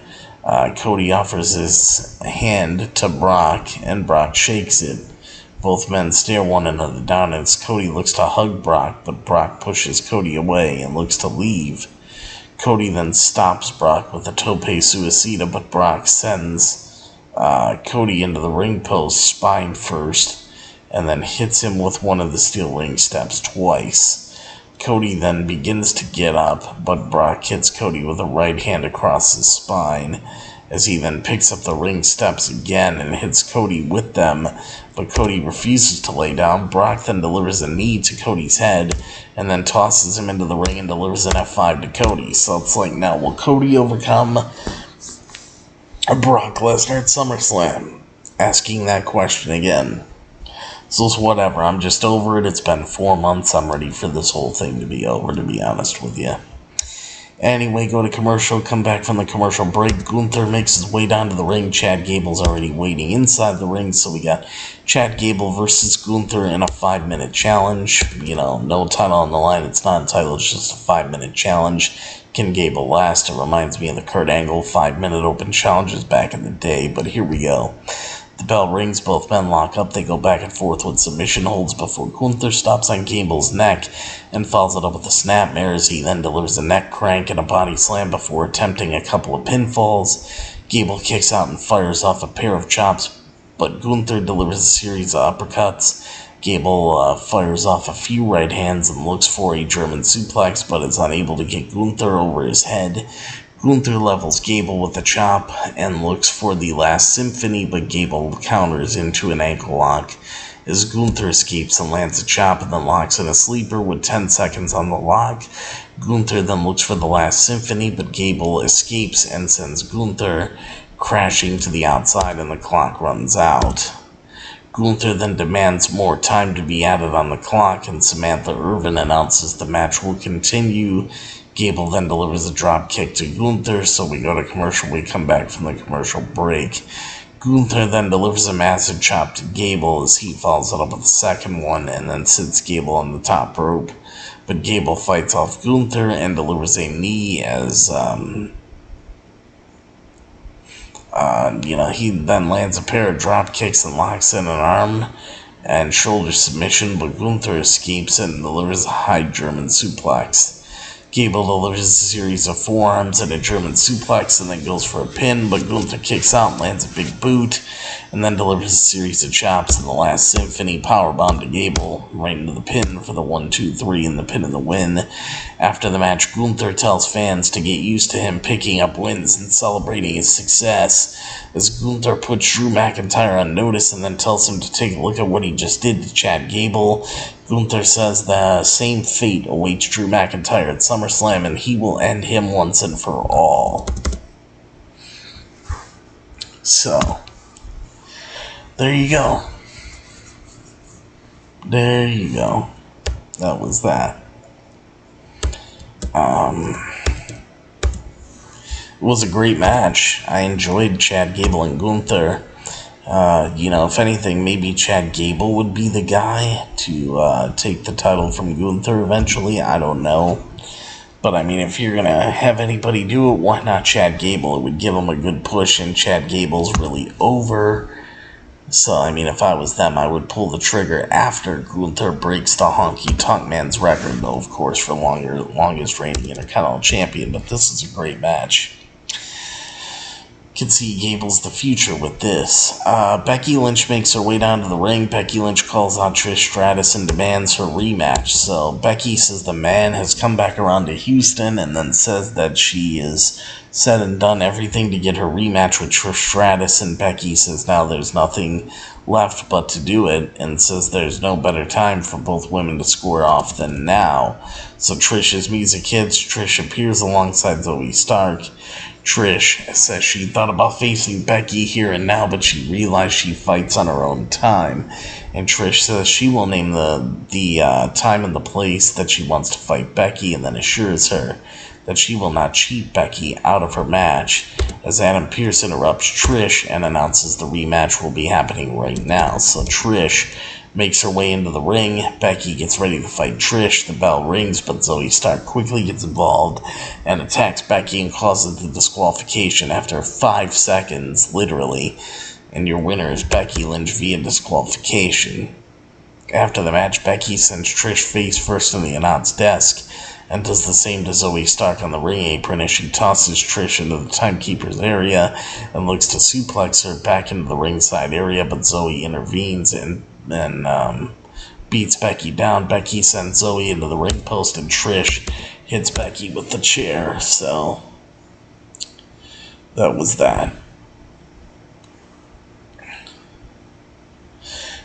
Cody offers his hand to Brock, and Brock shakes it. Both men stare one another down as Cody looks to hug Brock, but Brock pushes Cody away and looks to leave. Cody then stops Brock with a tope suicida, but Brock sends Cody into the ring post spine first, and then hits him with one of the steel ring steps twice. Cody then begins to get up, but Brock hits Cody with a right hand across his spine, as he then picks up the ring steps again and hits Cody with them, but Cody refuses to lay down. Brock then delivers a knee to Cody's head, and then tosses him into the ring and delivers an F5 to Cody. So it's like, now will Cody overcome Brock Lesnar at SummerSlam, asking that question again. So it's whatever, I'm just over it. It's been 4 months. I'm ready for this whole thing to be over, to be honest with you. Anyway, go to commercial, come back from the commercial break. Gunther makes his way down to the ring. Chad Gable's already waiting inside the ring, so we got Chad Gable versus Gunther in a 5-minute challenge. You know, no title on the line. It's not entitled, it's just a 5-minute challenge. Can Gable last? It reminds me of the Kurt Angle 5-minute open challenges back in the day, but here we go. The bell rings, both men lock up, they go back and forth with submission holds before Gunther stops on Gable's neck and follows it up with a snapmare as he then delivers a neck crank and a body slam before attempting a couple of pinfalls. Gable kicks out and fires off a pair of chops, but Gunther delivers a series of uppercuts. Gable fires off a few right hands and looks for a German suplex, but is unable to get Gunther over his head. Gunther levels Gable with a chop and looks for the last symphony, but Gable counters into an ankle lock as Gunther escapes and lands a chop and then locks in a sleeper with 10 seconds on the lock. Gunther then looks for the last symphony, but Gable escapes and sends Gunther crashing to the outside and the clock runs out. Gunther then demands more time to be added on the clock, and Samantha Irvin announces the match will continue. Gable then delivers a drop kick to Gunther, so we go to commercial. We come back from the commercial break. Gunther then delivers a massive chop to Gable as he follows it up with a second one and then sits Gable on the top rope. But Gable fights off Gunther and delivers a knee as, he then lands a pair of drop kicks and locks in an arm and shoulder submission, but Gunther escapes and delivers a high German suplex. Gable delivers a series of forearms and a German suplex and then goes for a pin, but Gunther kicks out and lands a big boot and then delivers a series of chops in the last symphony, powerbomb to Gable right into the pin for the 1-2-3 and the pin and the win. After the match, Gunther tells fans to get used to him picking up wins and celebrating his success as Gunther puts Drew McIntyre on notice and then tells him to take a look at what he just did to Chad Gable. Gunther says the same fate awaits Drew McIntyre at SummerSlam and he will end him once and for all. So, there you go. There you go. That was that. It was a great match. I enjoyed Chad Gable and Gunther. If anything, maybe Chad Gable would be the guy to take the title from Gunther eventually. I don't know. But, I mean, if you're going to have anybody do it, why not Chad Gable? It would give him a good push, and Chad Gable's really over. So, I mean, if I was them, I would pull the trigger after Gunther breaks the Honky Tonk Man's record, though, of course, for longest reigning Intercontinental Champion. But this is a great match. Can see Gable's the future with this. Becky Lynch makes her way down to the ring. Becky Lynch calls out Trish Stratus and demands her rematch. So Becky says the man has come back around to Houston and then says that she has said and done everything to get her rematch with Trish Stratus, and Becky says now there's nothing left but to do it and says there's no better time for both women to square off than now. So Trish's music hits. Trish appears alongside Zoe Stark. Trish says she thought about facing Becky here and now, but she realized she fights on her own time. And Trish says she will name the time and the place that she wants to fight Becky, and then assures her that she will not cheat Becky out of her match, as Adam Pearce interrupts Trish and announces the rematch will be happening right now. So Trish makes her way into the ring. Becky gets ready to fight Trish. The bell rings, but Zoe Stark quickly gets involved and attacks Becky and causes the disqualification after 5 seconds, literally. And your winner is Becky Lynch via disqualification. After the match, Becky sends Trish face first in the announce desk and does the same to Zoe Stark on the ring apron as she tosses Trish into the timekeeper's area and looks to suplex her back into the ringside area, but Zoe intervenes and beats Becky down. Becky sends Zoe into the ring post and Trish hits Becky with the chair. So that was that.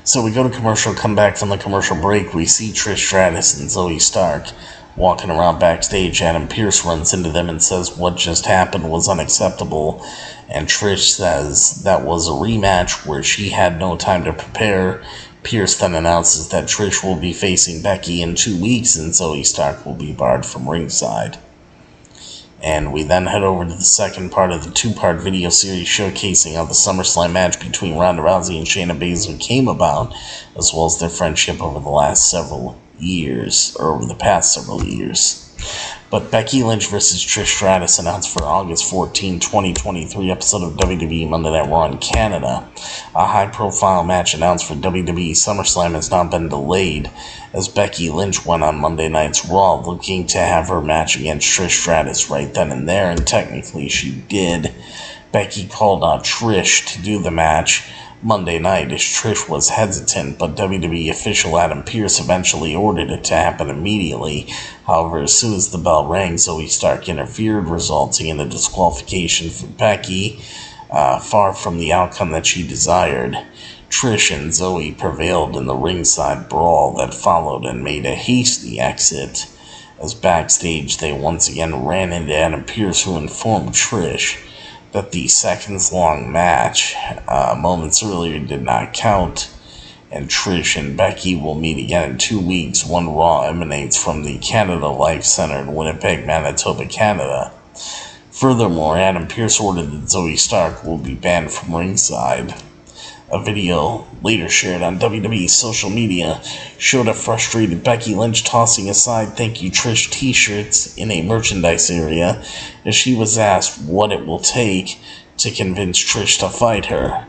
So we go to commercial, come back from the commercial break. We see Trish Stratus and Zoe Stark Walking around backstage, Adam Pearce runs into them and says what just happened was unacceptable, and Trish says that was a rematch where she had no time to prepare. Pearce then announces that Trish will be facing Becky in 2 weeks, and Zoe Stark will be barred from ringside. And we then head over to the second part of the two-part video series showcasing how the SummerSlam match between Ronda Rousey and Shayna Baszler came about, as well as their friendship over the past several years. But Becky Lynch vs. Trish Stratus announced for August 14, 2023 episode of WWE Monday Night Raw in Canada. A high-profile match announced for WWE SummerSlam has now been delayed, as Becky Lynch went on Monday Night's Raw looking to have her match against Trish Stratus right then and there, and technically she did. Becky called out Trish to do the match Monday night as Trish was hesitant, but WWE official Adam Pearce eventually ordered it to happen immediately. However, as soon as the bell rang, Zoe Stark interfered, resulting in a disqualification for Becky, far from the outcome that she desired. Trish and Zoe prevailed in the ringside brawl that followed and made a hasty exit, as backstage they once again ran into Adam Pearce, who informed Trish that the seconds-long match moments earlier did not count, and Trish and Becky will meet again in 2 weeks. One Raw emanates from the Canada Life Center in Winnipeg, Manitoba, Canada. Furthermore, Adam Pearce ordered that Zoe Stark will be banned from ringside. A video later shared on WWE's social media showed a frustrated Becky Lynch tossing aside "Thank You Trish" t-shirts in a merchandise area as she was asked what it will take to convince Trish to fight her.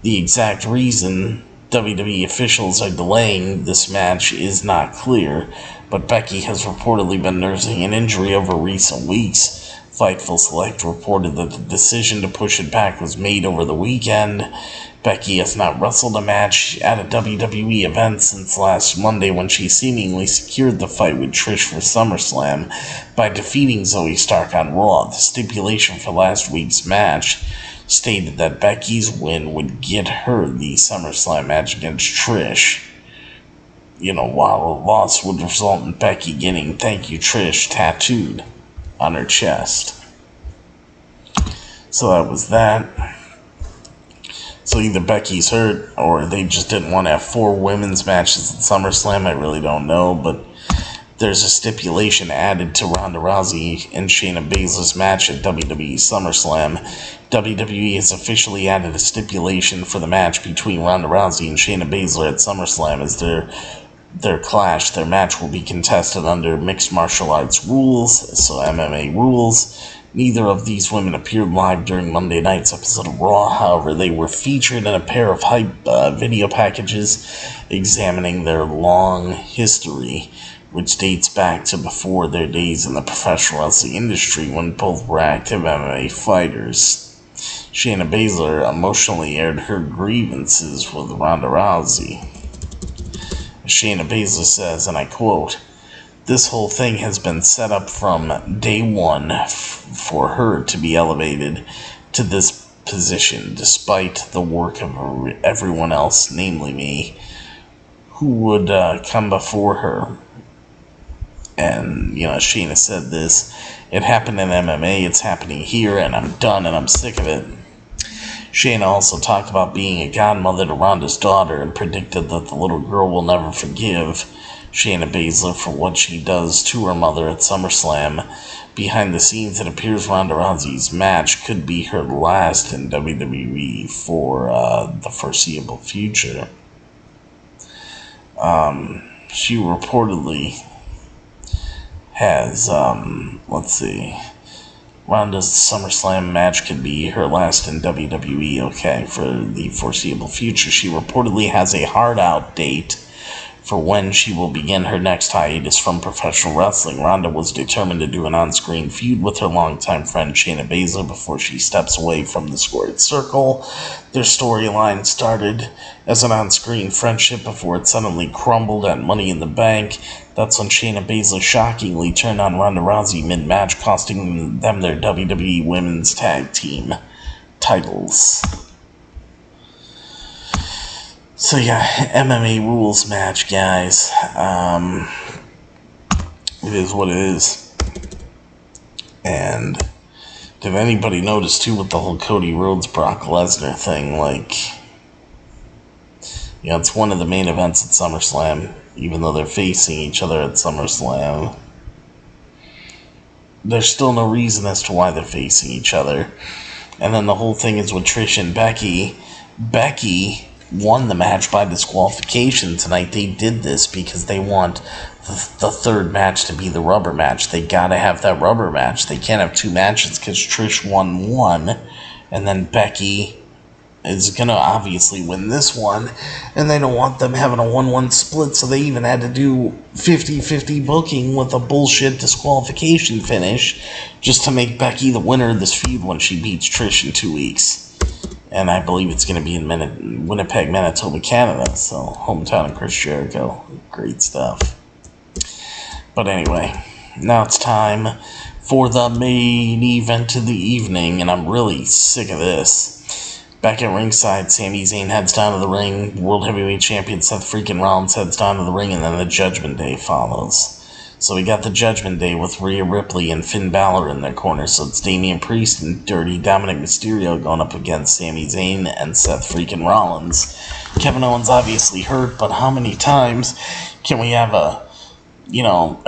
The exact reason WWE officials are delaying this match is not clear, but Becky has reportedly been nursing an injury over recent weeks. Fightful Select reported that the decision to push it back was made over the weekend. Becky has not wrestled a match at a WWE event since last Monday, when she seemingly secured the fight with Trish for SummerSlam by defeating Zoe Stark on Raw. The stipulation for last week's match stated that Becky's win would get her the SummerSlam match against Trish, while a loss would result in Becky getting "Thank You Trish" tattooed on her chest. So that was that. So either Becky's hurt, or they just didn't want to have 4 women's matches at SummerSlam. I really don't know, but there's a stipulation added to Ronda Rousey and Shayna Baszler's match at WWE SummerSlam. WWE has officially added a stipulation for the match between Ronda Rousey and Shayna Baszler at SummerSlam as their clash. Their match will be contested under mixed martial arts rules, so MMA rules. Neither of these women appeared live during Monday night's episode of Raw. However, they were featured in a pair of hype video packages examining their long history, which dates back to before their days in the professional wrestling industry, when both were active MMA fighters. Shayna Baszler emotionally aired her grievances with Ronda Rousey. Shayna Baszler says, and I quote, "This whole thing has been set up from day one for her to be elevated to this position, despite the work of everyone else, namely me, who would come before her." And, Shayna said this: "It happened in MMA, it's happening here, and I'm done, and I'm sick of it." Shayna also talked about being a godmother to Ronda's daughter and predicted that the little girl will never forgive Shayna Baszler for what she does to her mother at SummerSlam. Behind the scenes, it appears Ronda Rousey's match could be her last in WWE for the foreseeable future. She reportedly has, Ronda's SummerSlam match could be her last in WWE, for the foreseeable future. She reportedly has a hard-out date for when she will begin her next hiatus from professional wrestling. Ronda was determined to do an on-screen feud with her longtime friend Shayna Baszler before she steps away from the squared circle. Their storyline started as an on-screen friendship before it suddenly crumbled at Money in the Bank. That's when Shayna Baszler shockingly turned on Ronda Rousey mid-match, costing them their WWE Women's Tag Team titles. So yeah, MMA rules match, guys. It is what it is. And did anybody notice, too, with the whole Cody Rhodes-Brock Lesnar thing, like, it's one of the main events at SummerSlam, even though they're facing each other at SummerSlam. There's still no reason as to why they're facing each other. And then the whole thing is with Trish and Becky. Becky won the match by disqualification tonight. They did this because they want the third match to be the rubber match. They gotta have that rubber match. They can't have two matches because Trish won one, and then Becky is gonna obviously win this one, and they don't want them having a 1-1 split, so they even had to do 50-50 booking with a bullshit disqualification finish just to make Becky the winner of this feud when she beats Trish in 2 weeks. And I believe it's going to be in Winnipeg, Manitoba, Canada, so hometown of Chris Jericho. Great stuff. But anyway, now it's time for the main event of the evening, and I'm really sick of this. Back at ringside, Sami Zayn heads down to the ring. World Heavyweight Champion Seth freaking Rollins heads down to the ring, and then the Judgment Day follows. So we got the Judgment Day with Rhea Ripley and Finn Balor in their corner. So it's Damian Priest and Dirty Dominic Mysterio going up against Sami Zayn and Seth freaking Rollins. Kevin Owens obviously hurt, but how many times can we have a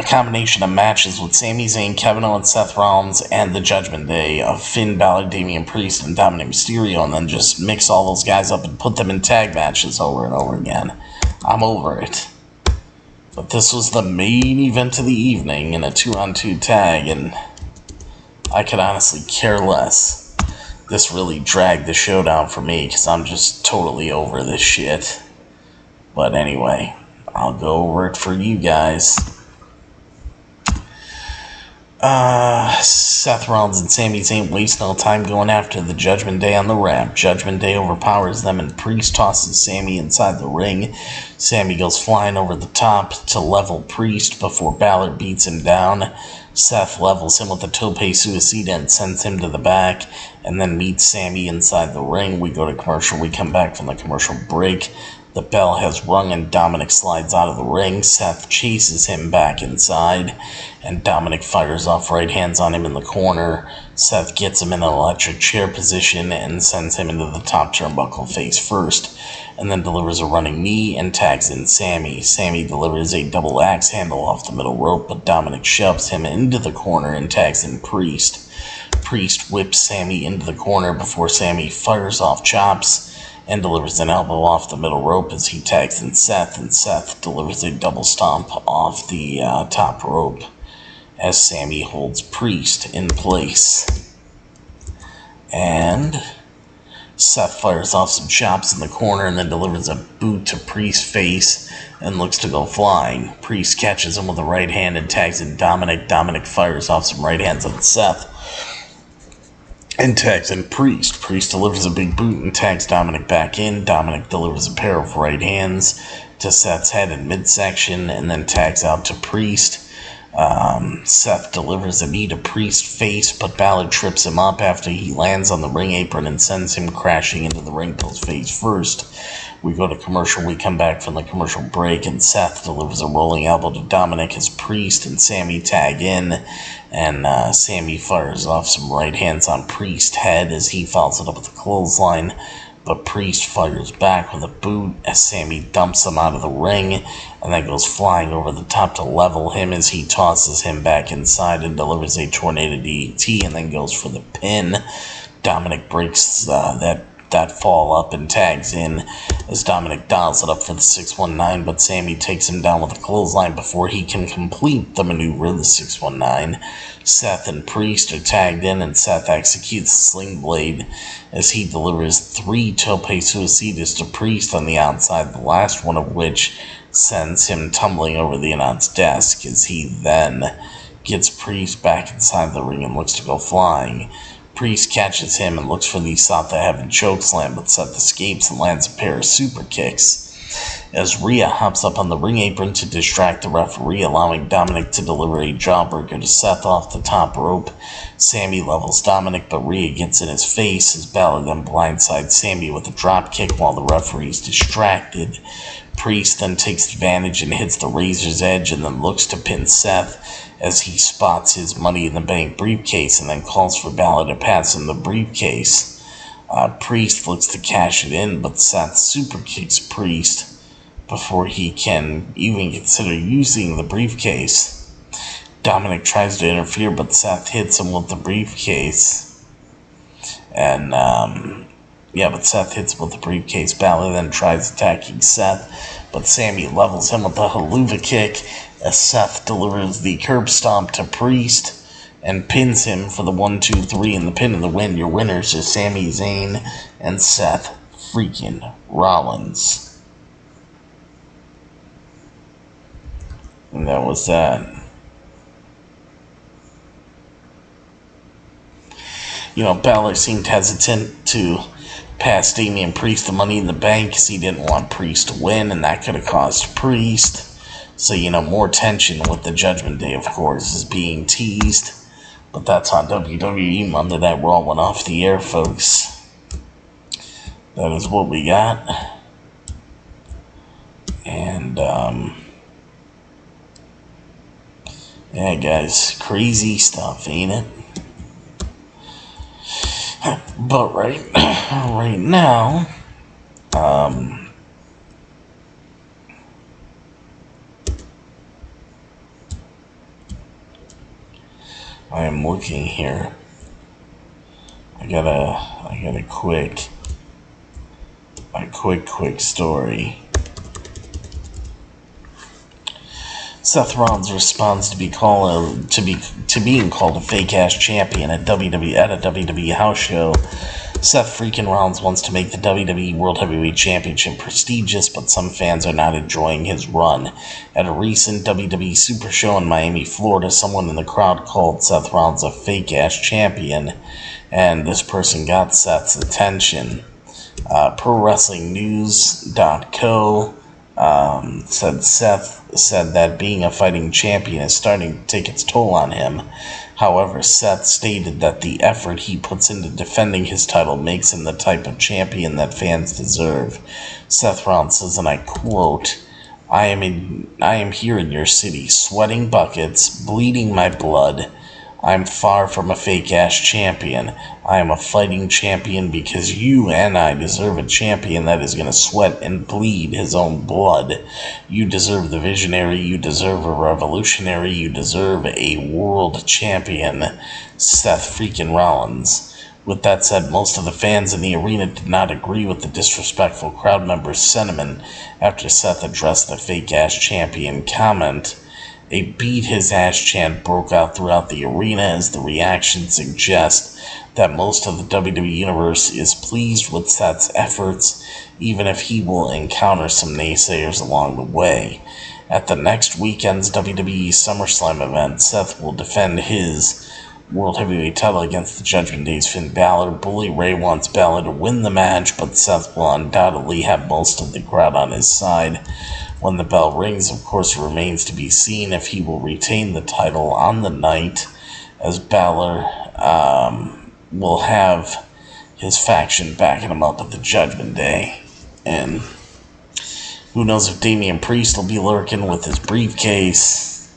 combination of matches with Sami Zayn, Kevin Owens, Seth Rollins, and the Judgment Day of Finn Balor, Damian Priest, and Dominic Mysterio, and then just mix all those guys up and put them in tag matches over and over again? I'm over it. But this was the main event of the evening in a 2-on-2 tag, and I could honestly care less. This really dragged the show down for me because I'm just totally over this shit. But anyway, I'll go over it for you guys. Seth Rollins and Sami Zayn waste no time going after the Judgment Day on the ramp. Judgment Day overpowers them and Priest tosses Sami inside the ring. Sami goes flying over the top to level Priest before Balor beats him down. Seth levels him with a tope suicida and sends him to the back, and then meets Sami inside the ring. We go to commercial. We come back from the commercial break. The bell has rung and Dominic slides out of the ring. Seth chases him back inside, and Dominic fires off right hands on him in the corner. Seth gets him in an electric chair position and sends him into the top turnbuckle face first, and then delivers a running knee and tags in Sami. Sami delivers a double axe handle off the middle rope, but Dominic shoves him into the corner and tags in Priest. Priest whips Sami into the corner before Sami fires off chops and delivers an elbow off the middle rope as he tags in Seth, and Seth delivers a double stomp off the top rope as Sami holds Priest in place. And Seth fires off some chops in the corner and then delivers a boot to Priest's face and looks to go flying. Priest catches him with a right hand and tags in Dominic. Dominic fires off some right hands on Seth and tags in Priest. Priest delivers a big boot and tags Dominic back in. Dominic delivers a pair of right hands to Seth's head in midsection and then tags out to Priest. Seth delivers a knee to Priest's face, but Balor trips him up after he lands on the ring apron and sends him crashing into the ring post face first. We go to commercial. We come back from the commercial break, and Seth delivers a rolling elbow to Dominic as Priest and Sami tag in, and Sami fires off some right hands on Priest's head as he follows it up with a clothesline, but Priest fires back with a boot as Sami dumps him out of the ring and then goes flying over the top to level him as he tosses him back inside and delivers a tornado DDT and then goes for the pin. Dominic breaks that fall up and tags in as Dominic dials it up for the 619, but Sami takes him down with a clothesline before he can complete the maneuver of the 619. Seth and Priest are tagged in, and Seth executes the Sling Blade as he delivers 3 tope suicidas to Priest on the outside, the last one of which sends him tumbling over the announce desk as he then gets Priest back inside the ring and looks to go flying. Priest catches him and looks for the South to Heaven chokeslam, but Seth escapes and lands a pair of super kicks. as Rhea hops up on the ring apron to distract the referee, allowing Dominic to deliver a jawbreaker to Seth off the top rope. Sammy levels Dominic, but Rhea gets in his face as Balor then blindsides Sammy with a drop kick while the referee is distracted. Priest then takes advantage and hits the Razor's Edge and then looks to pin Seth as he spots his Money in the Bank briefcase and then calls for Balor to pass him the briefcase. Priest looks to cash it in, but Seth super kicks Priest before he can even consider using the briefcase. Dominic tries to interfere, but Seth hits him with the briefcase. And, but Seth hits him with the briefcase. Balor then tries attacking Seth, but Sammy levels him with a haluva kick as Seth delivers the curb stomp to Priest and pins him for the 1-2-3 and the pin of the win. Your winners are Sami Zayn and Seth freaking Rollins. And that was that. Balor seemed hesitant to pass Damian Priest the Money in the Bank because he didn't want Priest to win, and that could have caused Priest. So, more tension with the Judgment Day, of course, is being teased. But that's how WWE Monday Night Raw went off the air, folks. That is what we got. And, yeah, guys, crazy stuff, ain't it? But right now, I am looking here. I got a quick story. Seth Rollins responds to being called a fake ass champion at a WWE house show. Seth freaking Rollins wants to make the WWE World Heavyweight Championship prestigious, but some fans are not enjoying his run. At a recent WWE Super Show in Miami, Florida, someone in the crowd called Seth Rollins a fake ass champion, and this person got Seth's attention. ProWrestlingNews.co said that being a fighting champion is starting to take its toll on him. However, Seth stated that the effort he puts into defending his title makes him the type of champion that fans deserve. Seth Rollins says, and I quote, I am here in your city, sweating buckets, bleeding my blood. I'm far from a fake-ass champion. I am a fighting champion because you and I deserve a champion that is going to sweat and bleed his own blood. You deserve the visionary. You deserve a revolutionary. You deserve a world champion, Seth freaking Rollins. With that said, most of the fans in the arena did not agree with the disrespectful crowd members' sentiment after Seth addressed the fake-ass champion comment. A beat-his-ass chant broke out throughout the arena as the reaction suggests that most of the WWE Universe is pleased with Seth's efforts, even if he will encounter some naysayers along the way. At the next weekend's WWE SummerSlam event, Seth will defend his World Heavyweight title against the Judgment Day's Finn Balor. Bully Ray wants Balor to win the match, but Seth will undoubtedly have most of the crowd on his side. When the bell rings, of course, it remains to be seen if he will retain the title on the night, as Balor will have his faction backing him up at the Judgment Day. And who knows if Damian Priest will be lurking with his briefcase.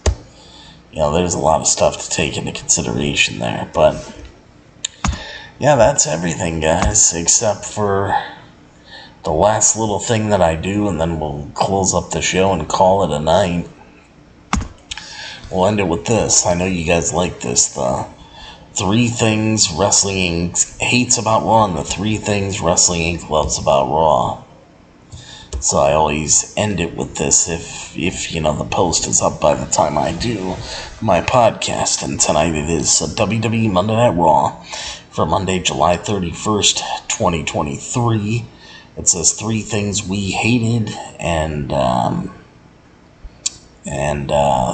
There's a lot of stuff to take into consideration there. But, yeah, that's everything, guys, except for the last little thing that I do, and then we'll close up the show and call it a night. We'll end it with this. I know you guys like this. The 3 things Wrestling Inc. hates about Raw and the 3 things Wrestling Inc. loves about Raw. So I always end it with this if the post is up by the time I do my podcast. And tonight it is WWE Monday Night Raw for Monday, July 31st, 2023. It says 3 things we hated and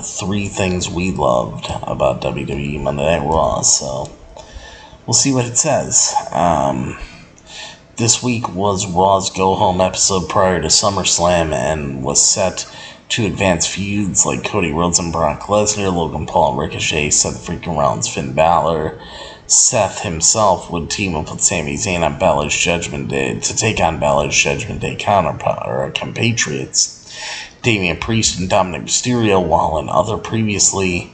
3 things we loved about WWE Monday Night Raw. So we'll see what it says. This week was Raw's go-home episode prior to SummerSlam and was set to advance feuds like Cody Rhodes and Brock Lesnar, Logan Paul and Ricochet, Seth freaking Rollins, Finn Balor. Seth himself would team up with Sami Zayn on Balor's Judgment Day to take on Balor's Judgment Day compatriots, Damian Priest and Dominic Mysterio, while in other previously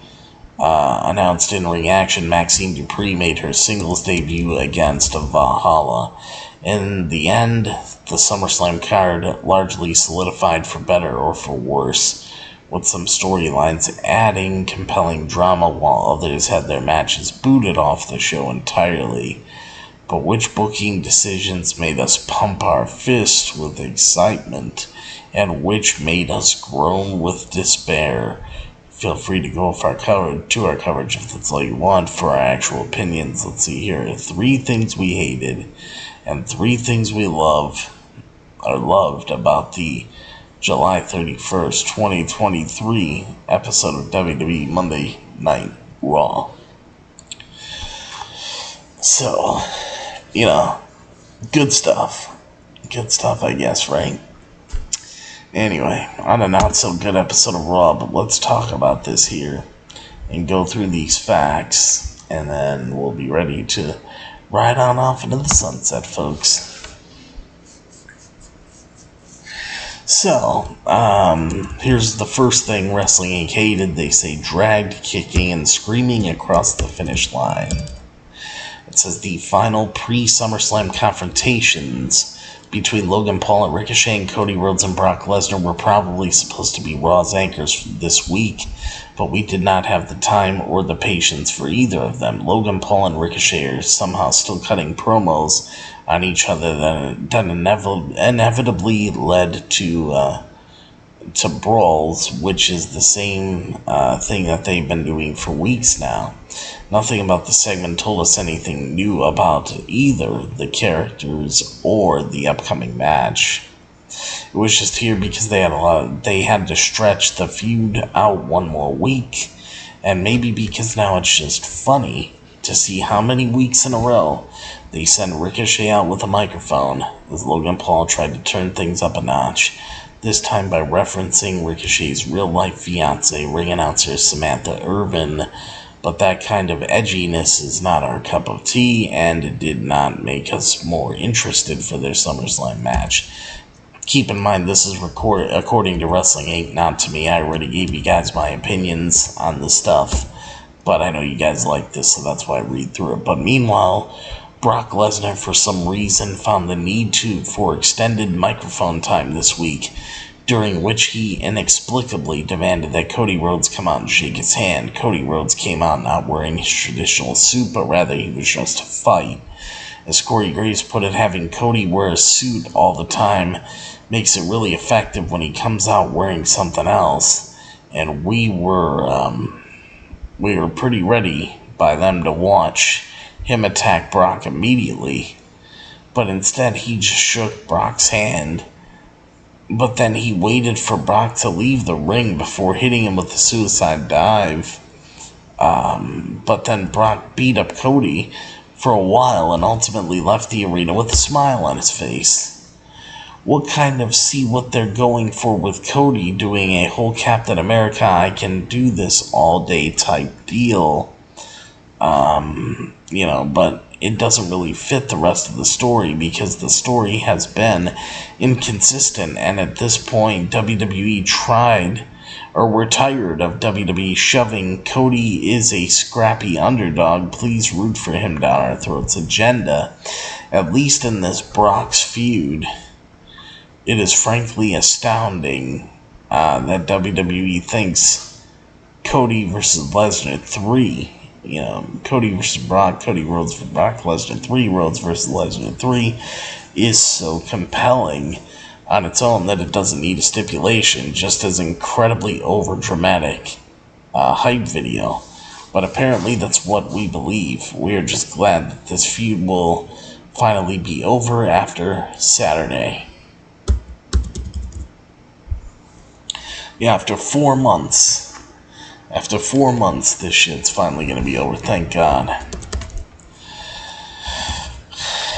announced in-ring action, Maxine Dupree made her singles debut against Valhalla. In the end, the SummerSlam card largely solidified for better or for worse, with some storylines adding compelling drama while others had their matches booted off the show entirely. But which booking decisions made us pump our fists with excitement, and which made us groan with despair? Feel free to go to our coverage if that's all you want for our actual opinions. Let's see here. 3 things we hated and 3 things we loved about the July 31st, 2023 episode of WWE Monday Night Raw. So, good stuff. Good stuff, I guess, right? Anyway, on a not-so-good episode of Raw, but let's talk about this here and go through these facts, and then we'll be ready to ride on off into the sunset, folks. So, here's the first thing Wrestling Inc. hated. They say dragged, kicking, and screaming across the finish line. It says the final pre-SummerSlam confrontations between Logan Paul and Ricochet and Cody Rhodes and Brock Lesnar were probably supposed to be Raw's anchors this week, but we did not have the time or the patience for either of them. Logan Paul and Ricochet are somehow still cutting promos on each other that inevitably led to brawls, which is the same thing that they've been doing for weeks now. Nothing about the segment told us anything new about either the characters or the upcoming match. It was just here because they had to stretch the feud out one more week, and maybe because now it's just funny to see how many weeks in a row they send Ricochet out with a microphone as Logan Paul tried to turn things up a notch, this time by referencing Ricochet's real-life fiancée, ring announcer Samantha Irvin. But that kind of edginess is not our cup of tea, and it did not make us more interested for their SummerSlam match. Keep in mind, this is according to Wrestling Inc., not to me. I already gave you guys my opinions on this stuff, but I know you guys like this, so that's why I read through it. But meanwhile, Brock Lesnar, for some reason, found the need for extended microphone time this week, during which he inexplicably demanded that Cody Rhodes come out and shake his hand. Cody Rhodes came out not wearing his traditional suit, but rather he was dressed to fight. As Corey Graves put it, having Cody wear a suit all the time makes it really effective when he comes out wearing something else. And we were pretty ready by them to watch him attack Brock immediately. But instead he just shook Brock's hand. But then he waited for Brock to leave the ring before hitting him with the suicide dive. But then Brock beat up Cody for a while and ultimately left the arena with a smile on his face. What kind of see what they're going for with Cody doing a whole Captain America, I can do this all day type deal. But it doesn't really fit the rest of the story because the story has been inconsistent, and at this point WWE we're tired of WWE shoving Cody is a scrappy underdog, please root for him down our throats agenda. At least in this Brock's feud, it is frankly astounding that WWE thinks Cody versus Lesnar 3, Cody versus Brock, Cody Rhodes for Brock Lesnar 3, Rhodes versus Lesnar 3 is so compelling on its own that it doesn't need a stipulation, just as incredibly over-dramatic hype video. But apparently that's what we believe. We are just glad that this feud will finally be over after Saturday. Yeah, after 4 months. After 4 months, this shit's finally gonna be over, thank God.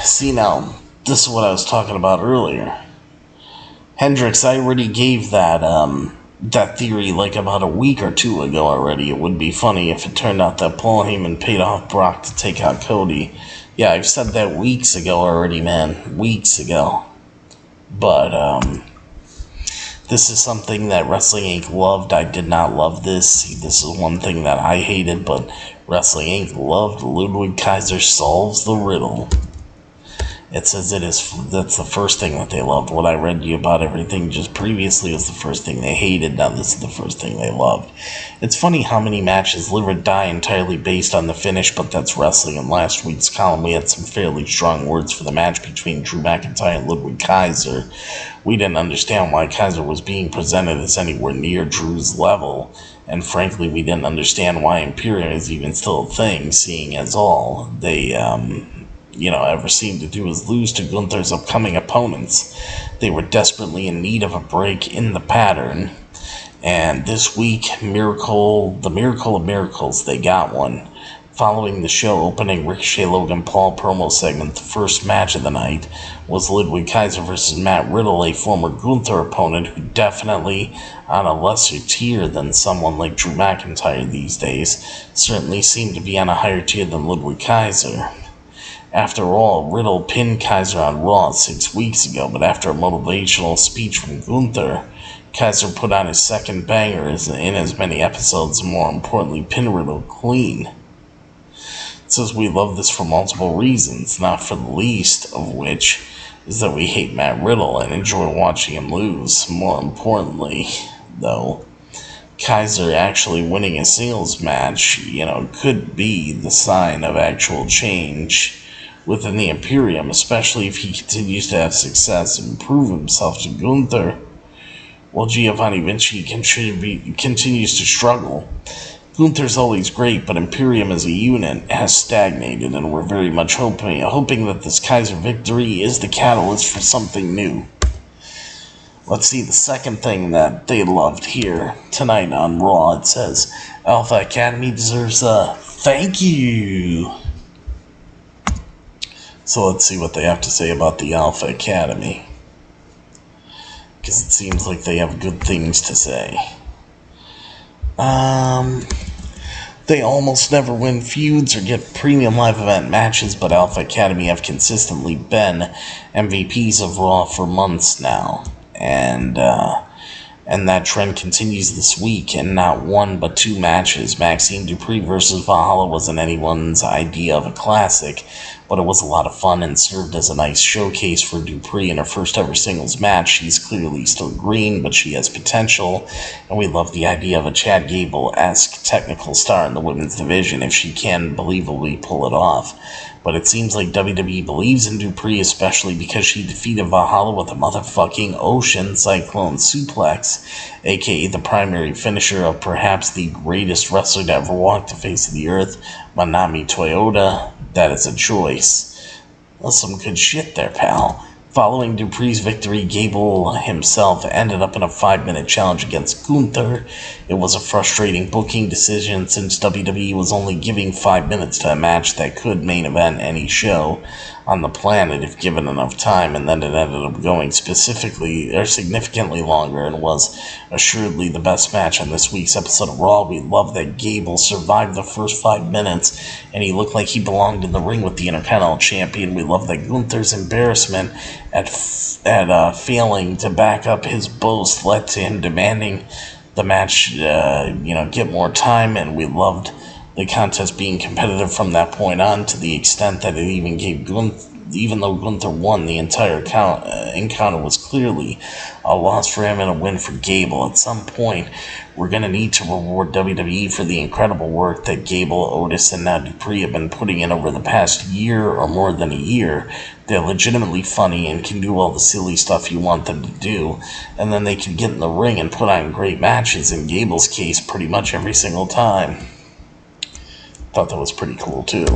See now, this is what I was talking about earlier. Hendrix, I already gave that that theory like about a week or two ago already. It would be funny if it turned out that Paul Heyman paid off Brock to take out Cody. Yeah, I've said that weeks ago already, man. Weeks ago. But, this is something that Wrestling Inc. loved. I did not love this. See, this is one thing that I hated, but Wrestling Inc. loved. Ludwig Kaiser solves the riddle. It says that's the first thing that they loved. What I read you about everything just previously was the first thing they hated. Now this is the first thing they loved. It's funny how many matches live or die entirely based on the finish, but that's wrestling. In last week's column, we had some fairly strong words for the match between Drew McIntyre and Ludwig Kaiser. We didn't understand why Kaiser was being presented as anywhere near Drew's level, and frankly, we didn't understand why Imperium is even still a thing, seeing as all they, ever seemed to do is lose to Gunther's upcoming opponents. They were desperately in need of a break in the pattern, and this week, the miracle of miracles, they got one. Following the show opening Ricochet Logan Paul promo segment, the first match of the night was Ludwig Kaiser versus Matt Riddle, a former Gunther opponent who definitely on a lesser tier than someone like Drew McIntyre these days, certainly seemed to be on a higher tier than Ludwig Kaiser. After all, Riddle pinned Kaiser on Raw 6 weeks ago, but after a motivational speech from Gunther, Kaiser put on his second banger in as many episodes and more importantly pinned Riddle clean. It says we love this for multiple reasons, not for the least of which is that we hate Matt Riddle and enjoy watching him lose. More importantly, though, Kaiser actually winning a singles match, could be the sign of actual change within the Imperium, especially if he continues to have success and prove himself to Gunther, while Giovanni Vinci continues to struggle. Gunther's always great, but Imperium as a unit has stagnated, and we're very much hoping that this Kaiser victory is the catalyst for something new. Let's see the second thing that they loved here tonight on Raw. It says, Alpha Academy deserves a thank you. So let's see what they have to say about the Alpha Academy, because it seems like they have good things to say. They almost never win feuds or get premium live event matches, but Alpha Academy have consistently been MVPs of Raw for months now. And that trend continues this week, and not one but two matches. Maxine Dupree versus Valhalla wasn't anyone's idea of a classic, but it was a lot of fun and served as a nice showcase for Dupree in her first ever singles match. She's clearly still green, but she has potential, and we love the idea of a Chad Gable-esque technical star in the women's division if she can believably pull it off. But it seems like WWE believes in Dupree, especially because she defeated Valhalla with a motherfucking Ocean Cyclone Suplex, aka the primary finisher of perhaps the greatest wrestler to ever walk the face of the earth, Manami Toyota. That is a choice. That's some good shit there, pal. Following Dupree's victory, Gable himself ended up in a 5-minute challenge against Gunther. It was a frustrating booking decision since WWE was only giving 5 minutes to a match that could main event any show on the planet if given enough time, and then it ended up going significantly longer and was assuredly the best match on this week's episode of Raw. We love that Gable survived the first 5 minutes and he looked like he belonged in the ring with the Intercontinental Champion. We love that Gunther's embarrassment at failing to back up his boast led to him demanding the match get more time, and we loved the contest being competitive from that point on, to the extent that it even gave even though Gunther won, the entire encounter was clearly a loss for him and a win for Gable. At some point, we're going to need to reward WWE for the incredible work that Gable, Otis, and now Dupree have been putting in over the past year or more than a year. They're legitimately funny and can do all the silly stuff you want them to do, and then they can get in the ring and put on great matches, in Gable's case, pretty much every single time. Thought that was pretty cool too.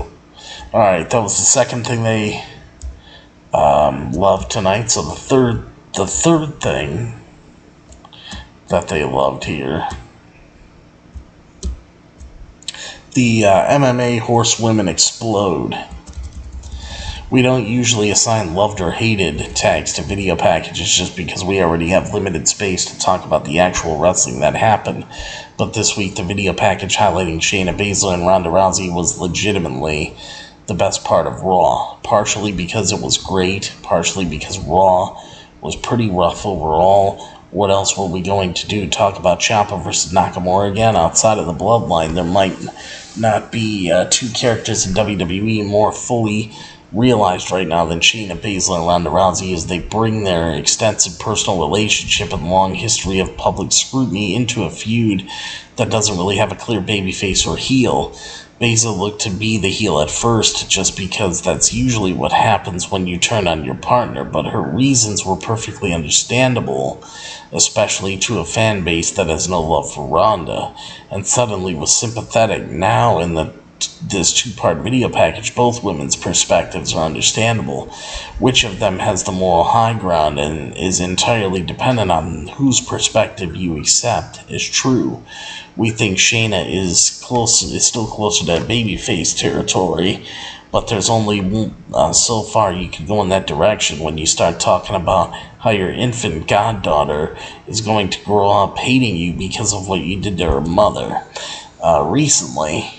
Alright, that was the second thing they loved tonight. So the third thing that they loved here, the MMA Horsewomen Explode. We don't usually assign loved or hated tags to video packages just because we already have limited space to talk about the actual wrestling that happened. But this week, the video package highlighting Shayna Baszler and Ronda Rousey was legitimately the best part of Raw. Partially because it was great, partially because Raw was pretty rough overall. What else were we going to do? Talk about Ciampa versus Nakamura again? Outside of the bloodline, there might not be two characters in WWE more fully realized right now than Shayna Baszler and Ronda Rousey, as they bring their extensive personal relationship and long history of public scrutiny into a feud that doesn't really have a clear babyface or heel. Baszler looked to be the heel at first just because that's usually what happens when you turn on your partner, but her reasons were perfectly understandable, especially to a fan base that has no love for Ronda, and suddenly was sympathetic. Now in this two-part video package, both women's perspectives are understandable. Which of them has the moral high ground and is entirely dependent on whose perspective you accept is true. We think Shayna is still closer to babyface territory, but there's only so far you can go in that direction when you start talking about how your infant goddaughter is going to grow up hating you because of what you did to her mother. Recently,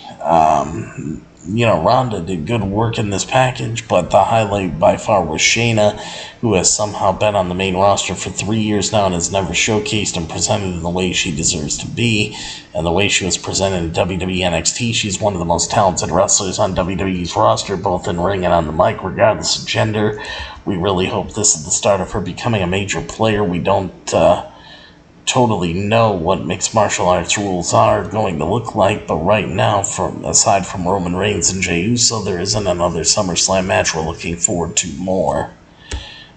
Ronda did good work in this package, but the highlight by far was Shayna, who has somehow been on the main roster for 3 years now and has never showcased and presented in the way she deserves to be, and the way she was presented in WWE NXT. She's one of the most talented wrestlers on WWE's roster, both in ring and on the mic, regardless of gender. We really hope this is the start of her becoming a major player. We don't totally know what mixed martial arts rules are going to look like, but right now, aside from Roman Reigns and Jey Uso, there isn't another SummerSlam match we're looking forward to more.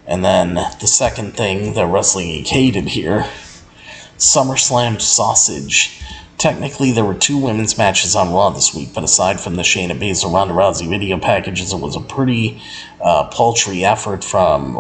And then the second thing that Wrestling Inc. hated here, SummerSlam sausage. Technically, there were 2 women's matches on Raw this week, but aside from the Shayna Baszler Ronda Rousey video packages, it was a pretty paltry effort from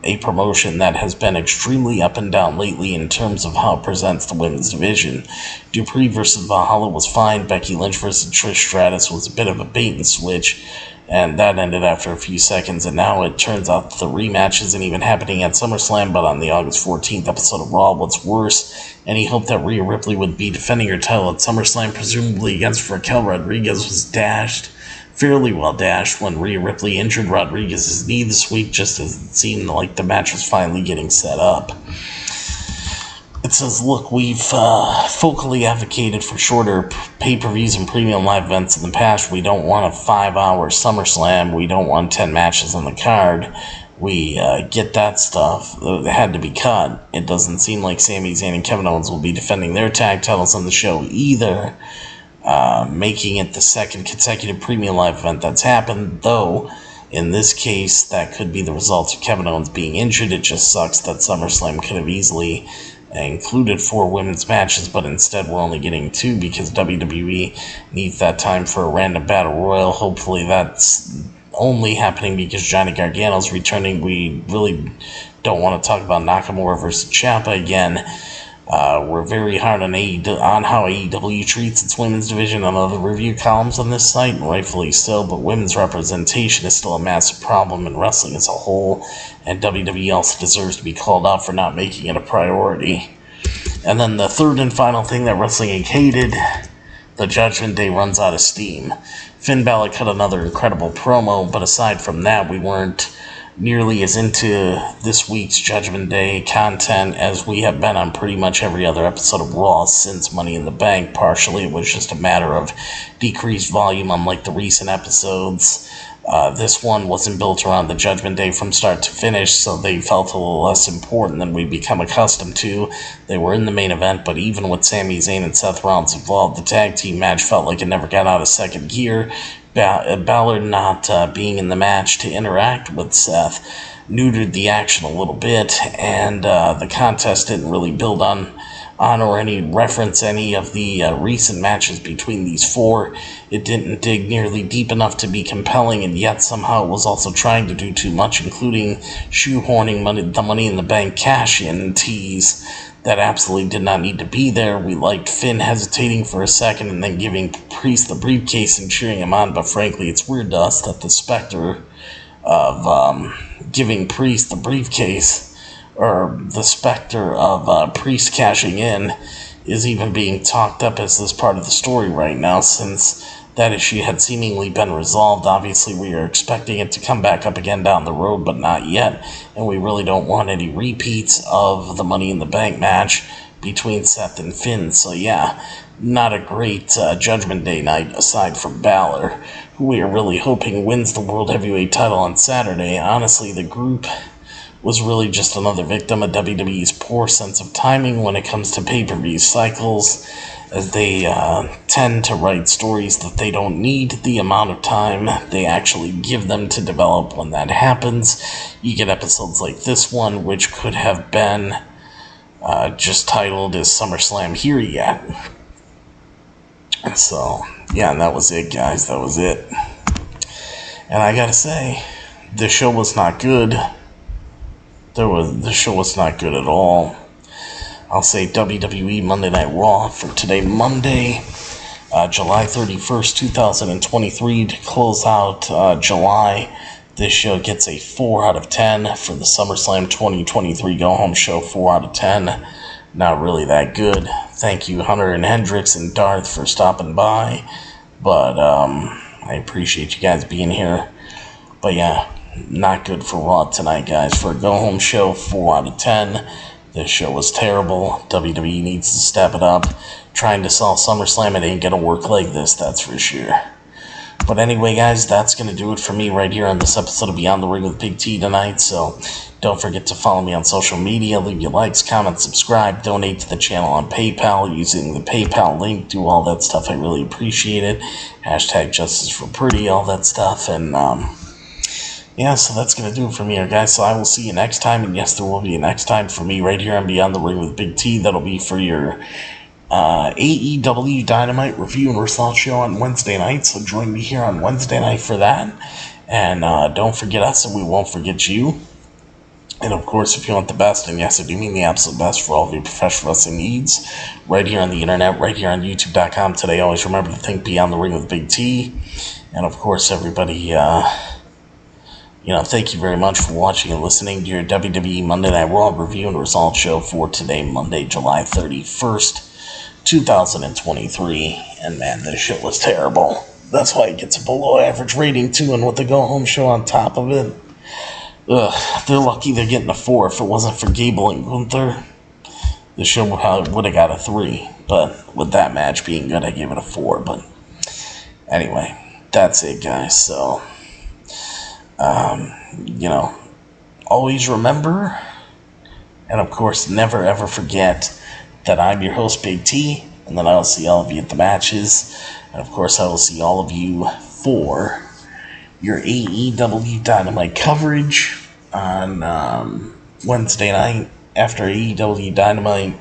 a promotion that has been extremely up and down lately in terms of how it presents the women's division. Dupree versus Valhalla was fine. Becky Lynch versus Trish Stratus was a bit of a bait and switch, and that ended after a few seconds, and now it turns out that the rematch isn't even happening at SummerSlam, but on the August 14th episode of Raw. What's worse, any hope that Rhea Ripley would be defending her title at SummerSlam, presumably against Raquel Rodriguez, was dashed, fairly well dashed, when Rhea Ripley injured Rodriguez's knee this week, just as it seemed like the match was finally getting set up. It says, look, we've vocally advocated for shorter pay-per-views and premium live events in the past. We don't want a 5-hour SummerSlam. We don't want 10 matches on the card. We get that stuff. It had to be cut. It doesn't seem like Sami Zayn and Kevin Owens will be defending their tag titles on the show either, making it the second consecutive premium live event that's happened, though in this case that could be the result of Kevin Owens being injured. It just sucks that SummerSlam could have easily included 4 women's matches, but instead we're only getting 2 because WWE needs that time for a random battle royal. Hopefully that's only happening because Johnny Gargano's returning. We really don't want to talk about Nakamura versus Ciampa again. We're very hard on how AEW treats its women's division on other review columns on this site, and rightfully so, but women's representation is still a massive problem in wrestling as a whole, and WWE also deserves to be called out for not making it a priority. And then the third and final thing that Wrestling Inc. hated, the Judgment Day runs out of steam. Finn Balor cut another incredible promo, but aside from that, we weren't nearly as into this week's Judgment Day content as we have been on pretty much every other episode of Raw since Money in the Bank. Partially, it was just a matter of decreased volume, unlike the recent episodes. This one wasn't built around the Judgment Day from start to finish, so they felt a little less important than we've become accustomed to. They were in the main event, but even with Sami Zayn and Seth Rollins involved, the tag team match felt like it never got out of second gear. Balor not being in the match to interact with Seth neutered the action a little bit, and the contest didn't really build on honor any reference any of the recent matches between these four. It didn't dig nearly deep enough to be compelling, and yet somehow it was also trying to do too much, including shoehorning the Money in the Bank cash-in tease that absolutely did not need to be there. We liked Finn hesitating for a second and then giving Priest the briefcase and cheering him on, but frankly, it's weird to us that the specter of giving Priest the briefcase, or the specter of Priest cashing in, is even being talked up as this part of the story right now, since that issue had seemingly been resolved. Obviously, we are expecting it to come back up again down the road, but not yet, and we really don't want any repeats of the Money in the Bank match between Seth and Finn. So yeah, not a great Judgment Day night aside from Balor, who we are really hoping wins the World Heavyweight title on Saturday. Honestly, the group was really just another victim of WWE's poor sense of timing when it comes to pay-per-view cycles, as they tend to write stories that they don't need the amount of time they actually give them to develop. When that happens, you get episodes like this one, which could have been just titled as SummerSlam Here Yet. So, yeah, that was it, guys. That was it. And I gotta say, the show was not good. The show was not good at all. I'll say WWE Monday Night Raw for today, Monday, July 31st, 2023, to close out July. This show gets a 4 out of 10 for the SummerSlam 2023 go-home show. 4 out of 10. Not really that good. Thank you, Hunter and Hendricks and Darth, for stopping by. But I appreciate you guys being here. But yeah, not good for Raw tonight, guys. For a go-home show, 4 out of 10. This show was terrible. WWE needs to step it up. Trying to sell SummerSlam, it ain't gonna work like this, that's for sure. But anyway, guys, that's gonna do it for me right here on this episode of Beyond the Ring with Big T tonight. So don't forget to follow me on social media. Leave your likes, comments, subscribe, donate to the channel on PayPal using the PayPal link. Do all that stuff. I really appreciate it. Hashtag Justice for Pretty, all that stuff. And yeah, so that's going to do it for me here, guys. So I will see you next time. And yes, there will be a next time for me right here on Beyond the Ring with Big T. That'll be for your AEW Dynamite review and results show on Wednesday night. So join me here on Wednesday night for that. And don't forget us, and we won't forget you. And of course, if you want the best, and yes, I do mean the absolute best for all of your professional wrestling needs, right here on the internet, right here on YouTube.com today. Always remember to think Beyond the Ring with Big T. And of course, everybody, thank you very much for watching and listening to your WWE Monday Night Raw review and results show for today, Monday, July 31st, 2023. And man, this shit was terrible. That's why it gets a below average rating too, and with the go-home show on top of it. They're lucky they're getting a 4. If it wasn't for Gable and Gunther, the show would have got a 3. But with that match being good, I gave it a 4. But anyway, that's it, guys. So always remember, and of course never ever forget, that I'm your host, Big T, and that I will see all of you at the matches, and of course I will see all of you for your AEW Dynamite coverage on Wednesday night after AEW Dynamite,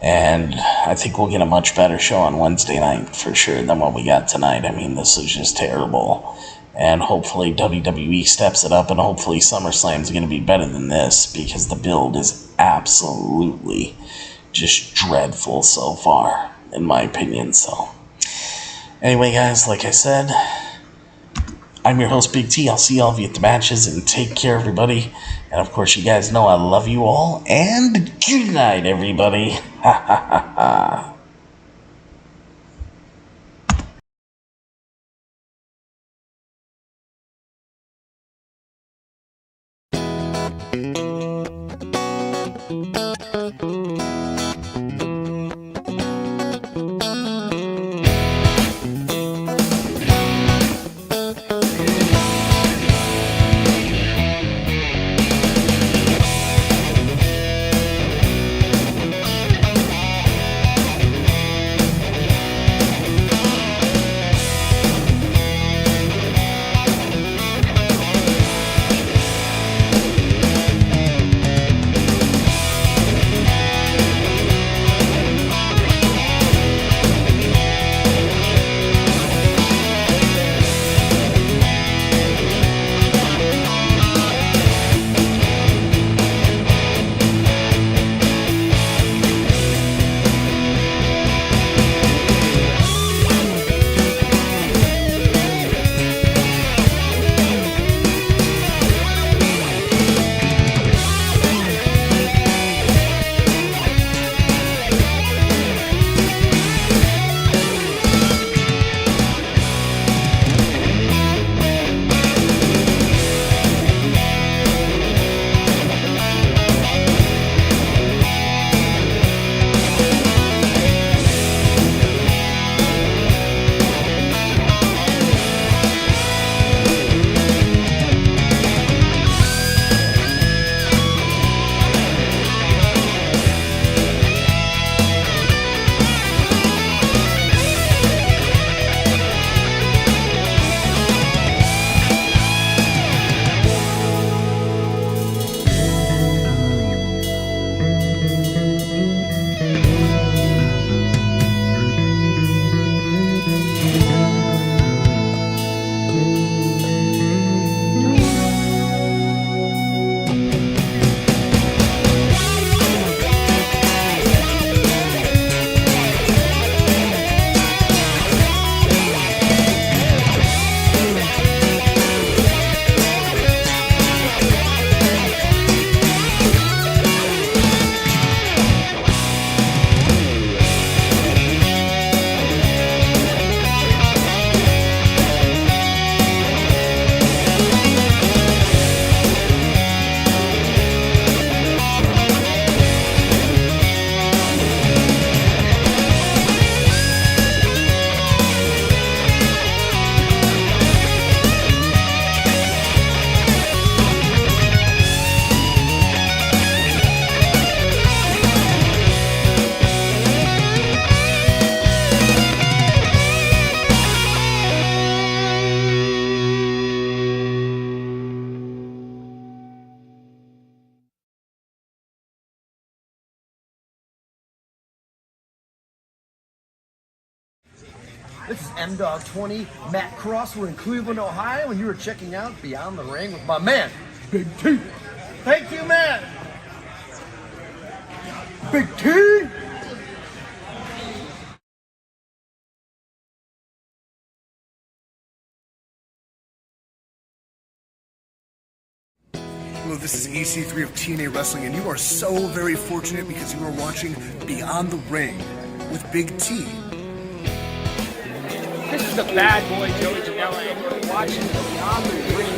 and I think we'll get a much better show on Wednesday night for sure than what we got tonight. I mean, this is just terrible. And hopefully WWE steps it up, and hopefully SummerSlam is going to be better than this, because the build is absolutely just dreadful so far, in my opinion. So anyway, guys, like I said, I'm your host, Big T. I'll see all of you at the matches, and take care, everybody. And of course, you guys know I love you all, and good night, everybody. Ha ha ha ha. This is M-Dog 20, Matt Cross. We're in Cleveland, Ohio, and you were checking out Beyond the Ring with my man, Big T. Thank you, man. Big T. Hello, this is EC3 of TNA Wrestling, and you are so very fortunate because you are watching Beyond the Ring with Big T. This is the bad boy Joey Janela, and you're watching Beyond the Ring.